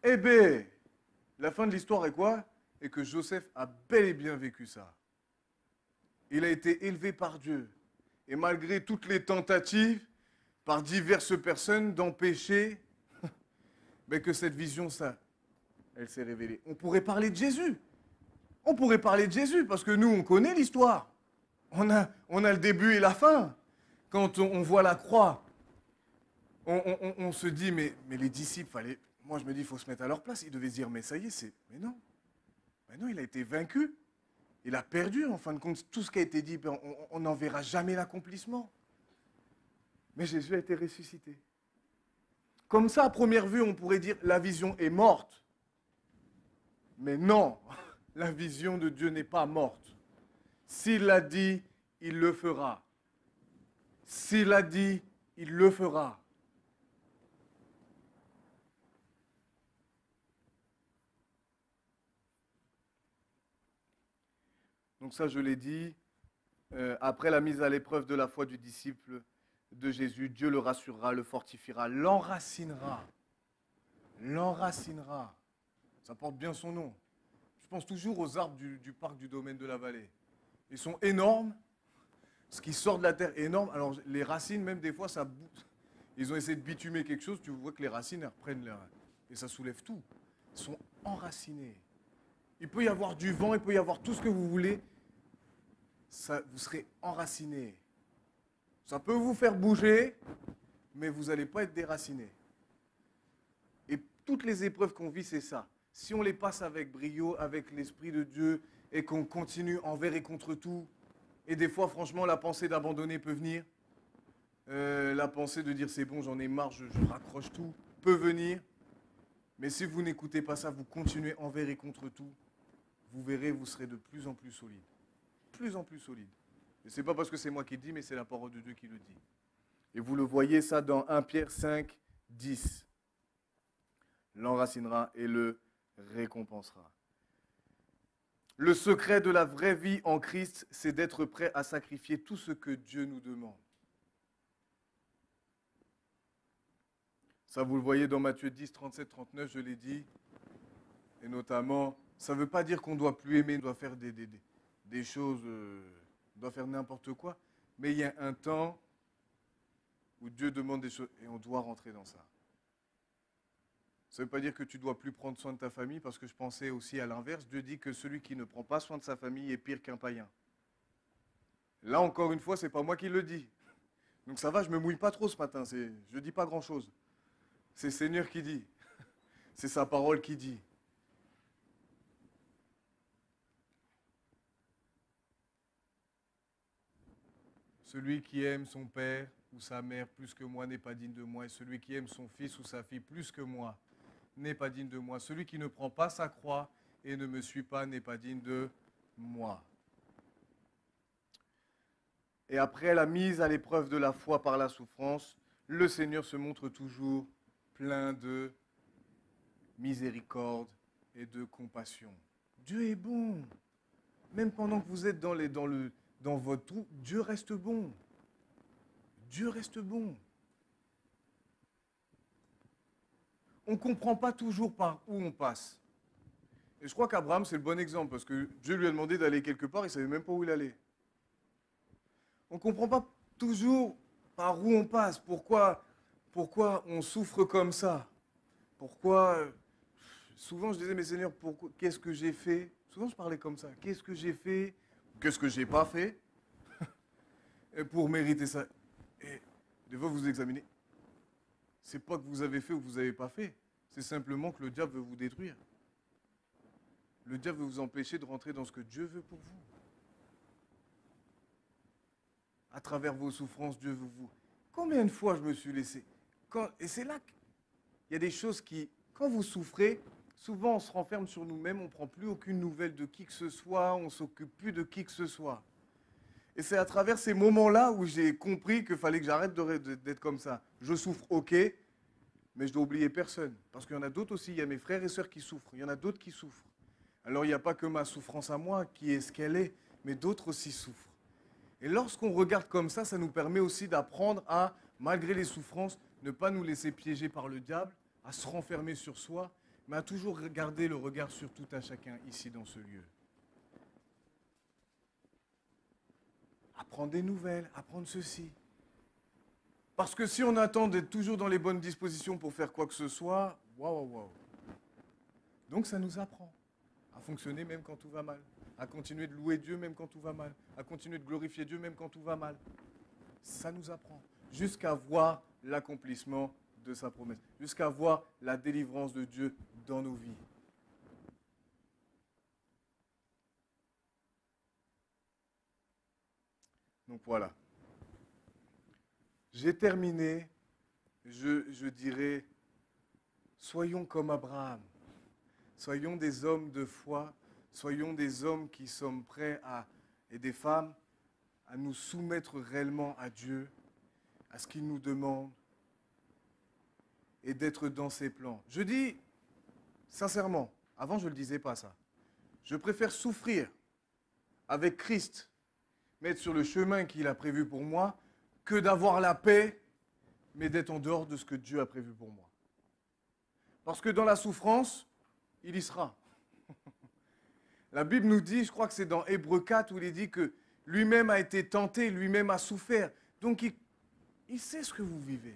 Eh bien, la fin de l'histoire est quoi? Et que Joseph a bel et bien vécu ça. Il a été élevé par Dieu. Et malgré toutes les tentatives, par diverses personnes, d'empêcher mais que cette vision, ça, elle s'est révélée. On pourrait parler de Jésus. On pourrait parler de Jésus, parce que nous, on connaît l'histoire. On a le début et la fin. Quand on voit la croix, on se dit, mais les disciples, moi je me dis, il faut se mettre à leur place. Ils devaient se dire, mais ça y est, mais non. Mais non, il a été vaincu. Il a perdu, en fin de compte, tout ce qui a été dit, on n'en verra jamais l'accomplissement. Mais Jésus a été ressuscité. Comme ça, à première vue, on pourrait dire, la vision est morte. Mais non, la vision de Dieu n'est pas morte. S'il l'a dit, il le fera. S'il l'a dit, il le fera. Donc ça, je l'ai dit, après la mise à l'épreuve de la foi du disciple de Jésus, Dieu le rassurera, le fortifiera, l'enracinera. L'enracinera. Ça porte bien son nom. Je pense toujours aux arbres du parc du domaine de la vallée. Ils sont énormes. Ce qui sort de la terre est énorme. Alors les racines, même des fois, ça bouge. Ils ont essayé de bitumer quelque chose, tu vois que les racines, elles reprennent et ça soulève tout. Ils sont enracinés. Il peut y avoir du vent, il peut y avoir tout ce que vous voulez. Ça, vous serez enracinés. Ça peut vous faire bouger, mais vous n'allez pas être déracinés. Et toutes les épreuves qu'on vit, c'est ça. Si on les passe avec brio, avec l'Esprit de Dieu, et qu'on continue envers et contre tout, et des fois, franchement, la pensée d'abandonner peut venir, la pensée de dire c'est bon, j'en ai marre, je raccroche tout, peut venir. Mais si vous n'écoutez pas ça, vous continuez envers et contre tout, vous verrez, vous serez de plus en plus solide. Plus en plus solide. Et ce n'est pas parce que c'est moi qui le dis, mais c'est la parole de Dieu qui le dit. Et vous le voyez ça dans 1 Pierre 5, 10. L'enracinera et le récompensera. Le secret de la vraie vie en Christ, c'est d'être prêt à sacrifier tout ce que Dieu nous demande. Ça, vous le voyez dans Matthieu 10, 37, 39, je l'ai dit. Et notamment, ça ne veut pas dire qu'on ne doit plus aimer, on doit faire des choses, on doit faire n'importe quoi. Mais il y a un temps où Dieu demande des choses et on doit rentrer dans ça. Ça ne veut pas dire que tu ne dois plus prendre soin de ta famille, parce que je pensais aussi à l'inverse. Dieu dit que celui qui ne prend pas soin de sa famille est pire qu'un païen. Là, encore une fois, ce n'est pas moi qui le dis. Donc ça va, je ne me mouille pas trop ce matin, je ne dis pas grand-chose. C'est le Seigneur qui dit. C'est sa parole qui dit. Celui qui aime son père ou sa mère plus que moi n'est pas digne de moi, et celui qui aime son fils ou sa fille plus que moi n'est pas digne de moi. Celui qui ne prend pas sa croix et ne me suit pas n'est pas digne de moi. Et après la mise à l'épreuve de la foi par la souffrance, le Seigneur se montre toujours plein de miséricorde et de compassion. Dieu est bon. Même pendant que vous êtes dans votre trou, Dieu reste bon. Dieu reste bon. On ne comprend pas toujours par où on passe. Et je crois qu'Abraham, c'est le bon exemple, parce que Dieu lui a demandé d'aller quelque part, il ne savait même pas où il allait. On ne comprend pas toujours par où on passe, pourquoi on souffre comme ça. Pourquoi, souvent je disais, mais Seigneur, qu'est-ce que j'ai fait? Souvent je parlais comme ça, qu'est-ce que j'ai fait? Qu'est-ce que je n'ai pas fait pour mériter ça? Et des fois vous examinez. C'est pas que vous avez fait ou que vous n'avez pas fait. C'est simplement que le diable veut vous détruire. Le diable veut vous empêcher de rentrer dans ce que Dieu veut pour vous. À travers vos souffrances, Dieu veut vous... Combien de fois je me suis laissé... Et c'est là qu'il y a des choses qui... Quand vous souffrez, souvent on se renferme sur nous-mêmes, on ne prend plus aucune nouvelle de qui que ce soit, on ne s'occupe plus de qui que ce soit. Et c'est à travers ces moments-là où j'ai compris qu'il fallait que j'arrête d'être comme ça. Je souffre, ok, mais je dois oublier personne. Parce qu'il y en a d'autres aussi, il y a mes frères et sœurs qui souffrent, il y en a d'autres qui souffrent. Alors il n'y a pas que ma souffrance à moi qui est ce qu'elle est, mais d'autres aussi souffrent. Et lorsqu'on regarde comme ça nous permet aussi d'apprendre à, malgré les souffrances, ne pas nous laisser piéger par le diable, à se renfermer sur soi, mais à toujours garder le regard sur tout un chacun ici dans ce lieu. Apprendre des nouvelles, apprendre ceci. Parce que si on attend d'être toujours dans les bonnes dispositions pour faire quoi que ce soit, waouh. Donc ça nous apprend à fonctionner même quand tout va mal, à continuer de louer Dieu même quand tout va mal, à continuer de glorifier Dieu même quand tout va mal. Ça nous apprend jusqu'à voir l'accomplissement de sa promesse, jusqu'à voir la délivrance de Dieu dans nos vies. Donc voilà. J'ai terminé, je dirais, soyons comme Abraham, soyons des hommes de foi, soyons des hommes qui sommes prêts et des femmes à nous soumettre réellement à Dieu, à ce qu'il nous demande, et d'être dans ses plans. Je dis, sincèrement, avant je ne le disais pas ça, je préfère souffrir avec Christ, m'être sur le chemin qu'il a prévu pour moi, que d'avoir la paix, mais d'être en dehors de ce que Dieu a prévu pour moi. Parce que dans la souffrance, il y sera. La Bible nous dit, je crois que c'est dans Hébreux 4, où il est dit que lui-même a été tenté, lui-même a souffert. Donc il sait ce que vous vivez.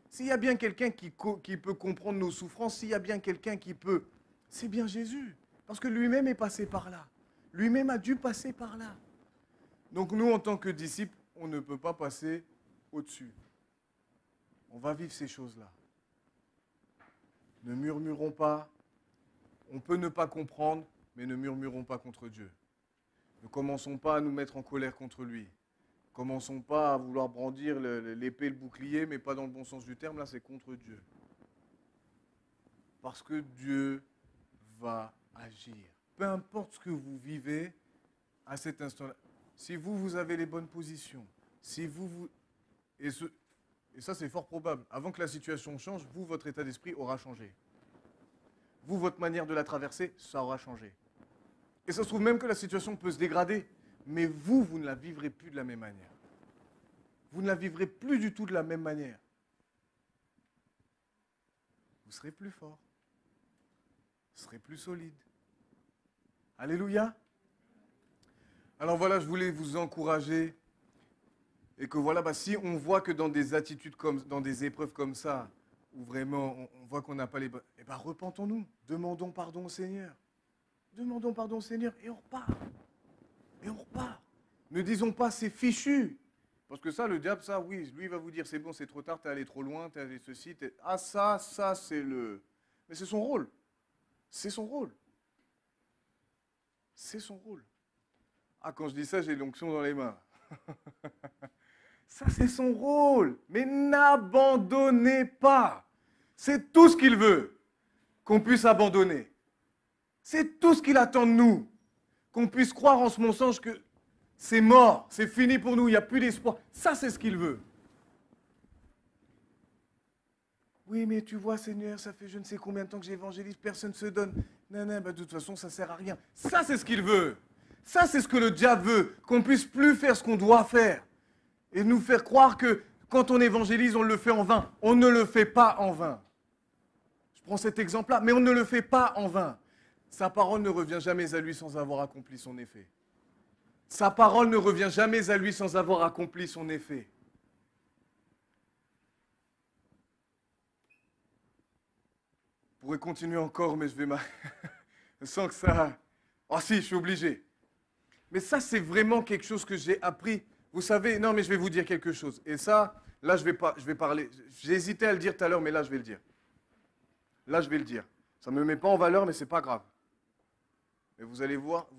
S'il y a bien quelqu'un qui peut comprendre nos souffrances, s'il y a bien quelqu'un qui peut, c'est bien Jésus. Parce que lui-même est passé par là. Lui-même a dû passer par là. Donc nous, en tant que disciples, on ne peut pas passer au-dessus. On va vivre ces choses-là. Ne murmurons pas. On peut ne pas comprendre, mais ne murmurons pas contre Dieu. Ne commençons pas à nous mettre en colère contre lui. Ne commençons pas à vouloir brandir l'épée, le bouclier, mais pas dans le bon sens du terme. Là, c'est contre Dieu. Parce que Dieu va agir. Peu importe ce que vous vivez à cet instant-là. Si vous avez les bonnes positions, si et ça c'est fort probable, avant que la situation change, votre état d'esprit aura changé. Votre manière de la traverser, ça aura changé. Et ça se trouve même que la situation peut se dégrader, mais vous ne la vivrez plus de la même manière. Vous ne la vivrez plus du tout de la même manière. Vous serez plus fort. Vous serez plus solide. Alléluia. Alors voilà, je voulais vous encourager et que voilà, si on voit que dans des attitudes dans des épreuves comme ça, où vraiment on voit qu'on n'a pas les bonnes, eh bien repentons-nous, demandons pardon au Seigneur. Demandons pardon au Seigneur et on repart. Et on repart. Ne disons pas c'est fichu. Parce que ça, le diable, ça, oui, lui il va vous dire c'est bon, c'est trop tard, t'es allé trop loin, t'es allé ceci, ah ça c'est le... Mais c'est son rôle. C'est son rôle. C'est son rôle. Ah, quand je dis ça, j'ai l'onction dans les mains. Ça, c'est son rôle. Mais n'abandonnez pas. C'est tout ce qu'il veut, qu'on puisse abandonner. C'est tout ce qu'il attend de nous. Qu'on puisse croire en ce mensonge que c'est mort, c'est fini pour nous, il n'y a plus d'espoir. Ça, c'est ce qu'il veut. Oui, mais tu vois, Seigneur, ça fait je ne sais combien de temps que j'évangélise, personne ne se donne. Non, de toute façon, ça ne sert à rien. Ça, c'est ce qu'il veut. Ça, c'est ce que le diable veut, qu'on puisse plus faire ce qu'on doit faire. Et nous faire croire que quand on évangélise, on le fait en vain. On ne le fait pas en vain. Je prends cet exemple-là, mais on ne le fait pas en vain. Sa parole ne revient jamais à lui sans avoir accompli son effet. Sa parole ne revient jamais à lui sans avoir accompli son effet. Je pourrais continuer encore, mais je vais je sens que ça... Oh si, je suis obligé. Mais ça, c'est vraiment quelque chose que j'ai appris. Vous savez, non, mais je vais vous dire quelque chose. Et ça, là, je vais parler. J'ai hésité à le dire tout à l'heure, mais là, je vais le dire. Là, je vais le dire. Ça ne me met pas en valeur, mais ce n'est pas grave. Mais vous allez voir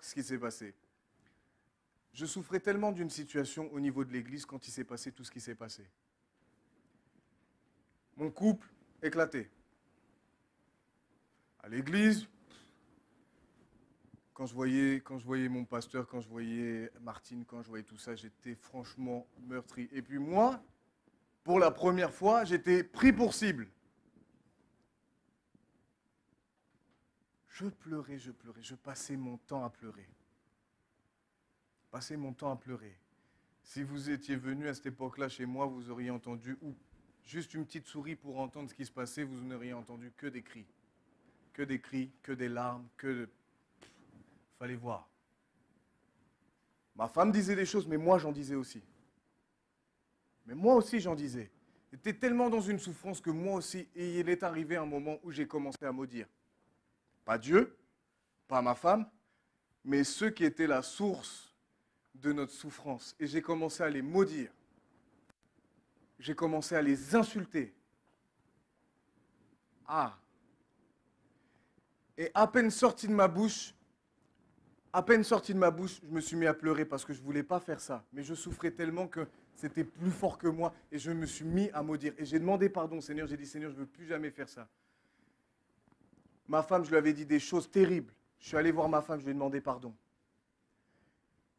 ce qui s'est passé. Je souffrais tellement d'une situation au niveau de l'église quand il s'est passé tout ce qui s'est passé. Mon couple éclaté. À l'église, quand je voyais mon pasteur, quand je voyais Martine, quand je voyais tout ça, j'étais franchement meurtri. Et puis moi, pour la première fois, j'étais pris pour cible. Je pleurais, je passais mon temps à pleurer. Si vous étiez venu à cette époque-là chez moi, vous auriez entendu, ou juste une petite souris pour entendre ce qui se passait, vous n'auriez entendu que des cris. Que des cris, que des larmes, fallait voir. Ma femme disait des choses, mais moi j'en disais aussi. Mais moi aussi j'en disais. J'étais tellement dans une souffrance que moi aussi, et il est arrivé un moment où j'ai commencé à maudire. Pas Dieu, pas ma femme, mais ceux qui étaient la source de notre souffrance. Et j'ai commencé à les maudire. J'ai commencé à les insulter. Ah! Et à peine sorti de ma bouche, je me suis mis à pleurer parce que je ne voulais pas faire ça. Mais je souffrais tellement que c'était plus fort que moi et je me suis mis à maudire. Et j'ai demandé pardon au Seigneur. J'ai dit, Seigneur, je ne veux plus jamais faire ça. Ma femme, je lui avais dit des choses terribles. Je suis allé voir ma femme, je lui ai demandé pardon.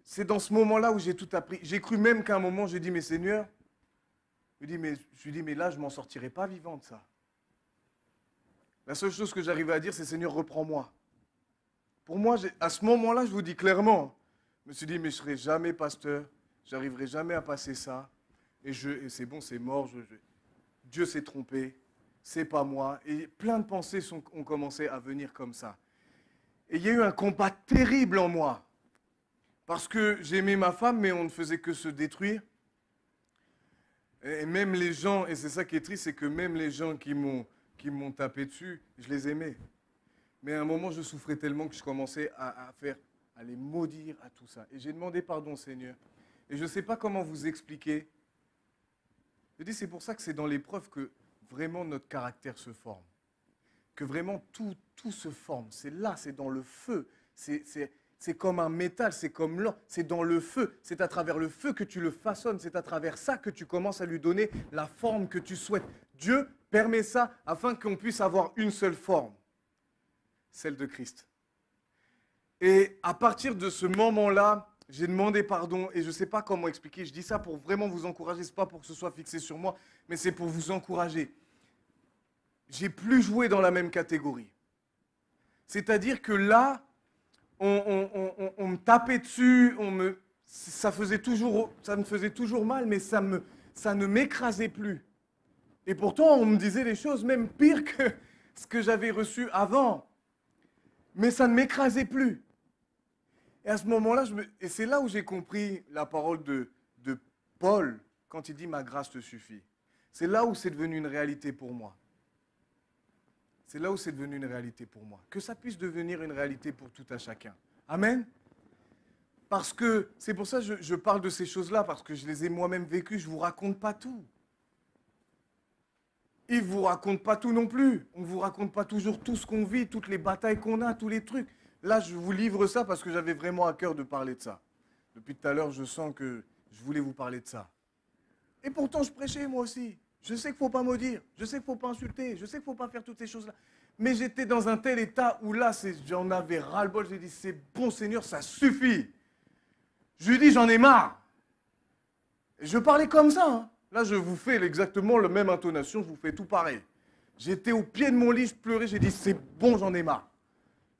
C'est dans ce moment-là où j'ai tout appris. J'ai cru même qu'à un moment, j'ai dit, mais Seigneur, je lui dis, mais là, je ne m'en sortirai pas vivant de ça. La seule chose que j'arrivais à dire, c'est Seigneur, reprends-moi. Pour moi, à ce moment-là, je vous dis clairement, je me suis dit, mais je ne serai jamais pasteur, je n'arriverai jamais à passer ça. Et c'est bon, c'est mort, Dieu s'est trompé, c'est pas moi. Et plein de pensées ont commencé à venir comme ça. Et il y a eu un combat terrible en moi. Parce que j'aimais ma femme, mais on ne faisait que se détruire. Et même les gens, et c'est ça qui est triste, c'est que même les gens qui m'ont tapé dessus, je les aimais. Mais à un moment, je souffrais tellement que je commençais à les maudire, à tout ça. Et j'ai demandé pardon, Seigneur. Et je ne sais pas comment vous expliquer. Je dis, c'est pour ça que c'est dans l'épreuve que vraiment notre caractère se forme. Que vraiment tout se forme. C'est là, c'est dans le feu. C'est comme un métal, c'est comme l'or. C'est dans le feu. C'est à travers le feu que tu le façonnes. C'est à travers ça que tu commences à lui donner la forme que tu souhaites. Dieu permet ça afin qu'on puisse avoir une seule forme. Celle de Christ. Et à partir de ce moment-là, j'ai demandé pardon et je ne sais pas comment expliquer. Je dis ça pour vraiment vous encourager. Ce n'est pas pour que ce soit fixé sur moi, mais c'est pour vous encourager. J'ai plus joué dans la même catégorie. C'est-à-dire que là, on me tapait dessus, ça me faisait toujours mal, mais ça ne m'écrasait plus. Et pourtant, on me disait des choses même pires que ce que j'avais reçu avant. Mais ça ne m'écrasait plus. Et à ce moment-là, et c'est là où j'ai compris la parole de Paul quand il dit « Ma grâce te suffit ». C'est là où c'est devenu une réalité pour moi. C'est là où c'est devenu une réalité pour moi. Que ça puisse devenir une réalité pour tout à chacun. Amen. Parce que, c'est pour ça que je parle de ces choses-là, parce que je les ai moi-même vécues, je ne vous raconte pas tout. Il ne vous raconte pas tout non plus. On ne vous raconte pas toujours tout ce qu'on vit, toutes les batailles qu'on a, tous les trucs. Là, je vous livre ça parce que j'avais vraiment à cœur de parler de ça. Depuis tout à l'heure, je sens que je voulais vous parler de ça. Et pourtant, je prêchais moi aussi. Je sais qu'il ne faut pas maudire, je sais qu'il ne faut pas insulter, je sais qu'il ne faut pas faire toutes ces choses-là. Mais j'étais dans un tel état où là, j'en avais ras-le-bol. J'ai dit, c'est bon Seigneur, ça suffit. Je lui ai dit, j'en ai marre. Et je parlais comme ça. Hein. Là, je vous fais exactement la même intonation, je vous fais tout pareil. J'étais au pied de mon lit, je pleurais, j'ai dit, c'est bon, j'en ai marre.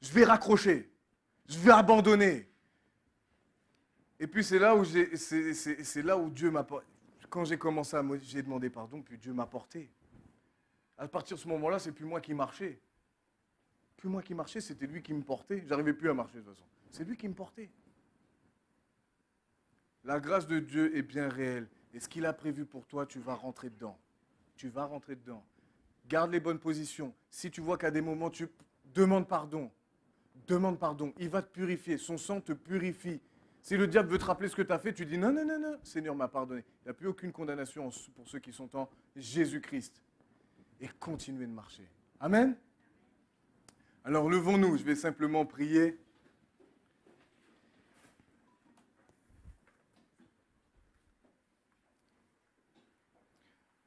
Je vais raccrocher, je vais abandonner. Et puis c'est là où Dieu m'a porté. Quand j'ai commencé à maudire, j'ai demandé pardon, puis Dieu m'a porté. À partir de ce moment-là, c'est plus moi qui marchais. Plus moi qui marchais, c'était lui qui me portait. J'arrivais plus à marcher de toute façon. C'est lui qui me portait. La grâce de Dieu est bien réelle. Et ce qu'il a prévu pour toi, tu vas rentrer dedans. Tu vas rentrer dedans. Garde les bonnes positions. Si tu vois qu'à des moments, tu demandes pardon. Demande pardon. Il va te purifier. Son sang te purifie. Si le diable veut te rappeler ce que tu as fait, tu dis non, non, non, non, Seigneur m'a pardonné. Il n'y a plus aucune condamnation pour ceux qui sont en Jésus-Christ. Et continuez de marcher. Amen. Alors levons-nous, je vais simplement prier.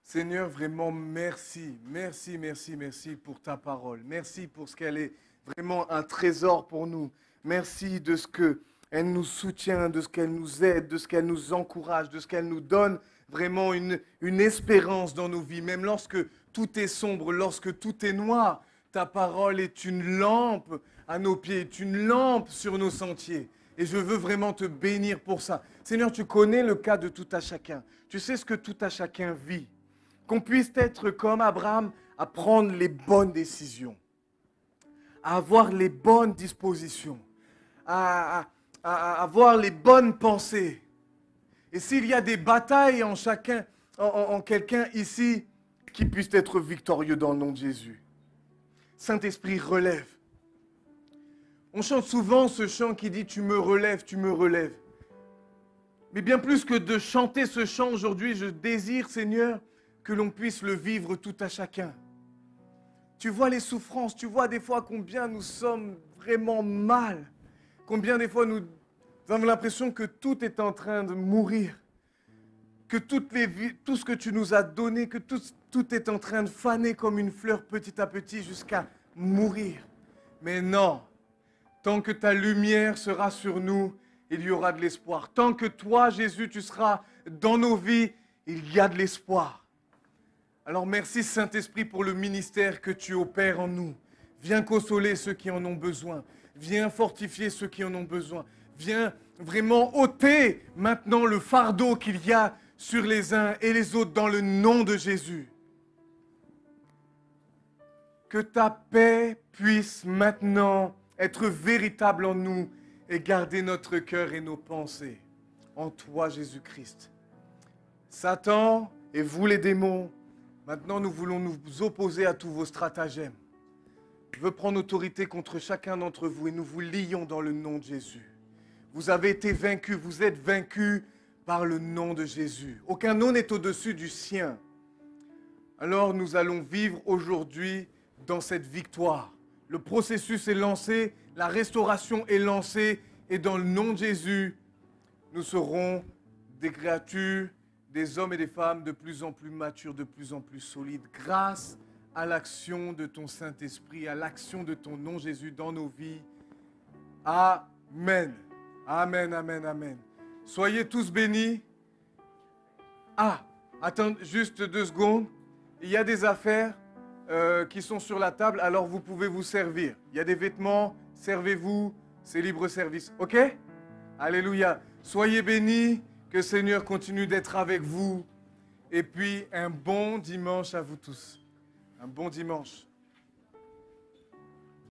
Seigneur, vraiment merci, merci, merci, merci pour ta parole. Merci pour ce qu'elle est vraiment un trésor pour nous. Merci de ce qu'elle nous soutient, de ce qu'elle nous aide, de ce qu'elle nous encourage, de ce qu'elle nous donne vraiment une espérance dans nos vies. Même lorsque tout est sombre, lorsque tout est noir, ta parole est une lampe à nos pieds, est une lampe sur nos sentiers. Et je veux vraiment te bénir pour ça. Seigneur, tu connais le cas de tout à chacun. Tu sais ce que tout à chacun vit. Qu'on puisse être comme Abraham à prendre les bonnes décisions, à avoir les bonnes dispositions, à avoir les bonnes pensées. Et s'il y a des batailles en quelqu'un ici, qui puisse être victorieux dans le nom de Jésus. Saint-Esprit, relève. On chante souvent ce chant qui dit « Tu me relèves, tu me relèves ». Mais bien plus que de chanter ce chant aujourd'hui, je désire, Seigneur, que l'on puisse le vivre tout à chacun. Tu vois les souffrances, tu vois des fois combien nous sommes vraiment mal, combien des fois nous avons l'impression que tout est en train de mourir, que tout ce que tu nous as donné, que tout est en train de faner comme une fleur petit à petit jusqu'à mourir. Mais non, tant que ta lumière sera sur nous, il y aura de l'espoir. Tant que toi, Jésus, tu seras dans nos vies, il y a de l'espoir. Alors merci Saint-Esprit pour le ministère que tu opères en nous. Viens consoler ceux qui en ont besoin. Viens fortifier ceux qui en ont besoin. Viens vraiment ôter maintenant le fardeau qu'il y a sur les uns et les autres dans le nom de Jésus. Que ta paix puisse maintenant être véritable en nous et garder notre cœur et nos pensées en toi, Jésus-Christ. Satan et vous les démons, maintenant nous voulons nous opposer à tous vos stratagèmes. Je veux prendre autorité contre chacun d'entre vous et nous vous lions dans le nom de Jésus. Vous avez été vaincus, vous êtes vaincus par le nom de Jésus. Aucun nom n'est au-dessus du sien. Alors nous allons vivre aujourd'hui dans cette victoire. Le processus est lancé, la restauration est lancée et dans le nom de Jésus, nous serons des créatures, des hommes et des femmes de plus en plus matures, de plus en plus solides, grâce à l'action de ton Saint-Esprit, à l'action de ton nom Jésus dans nos vies. Amen. Amen, amen, amen. Soyez tous bénis. Ah, attends juste 2 secondes. Il y a des affaires qui sont sur la table, alors vous pouvez vous servir. Il y a des vêtements, servez-vous, c'est libre service. OK? Alléluia. Soyez bénis, que le Seigneur continue d'être avec vous. Et puis, un bon dimanche à vous tous. Un bon dimanche.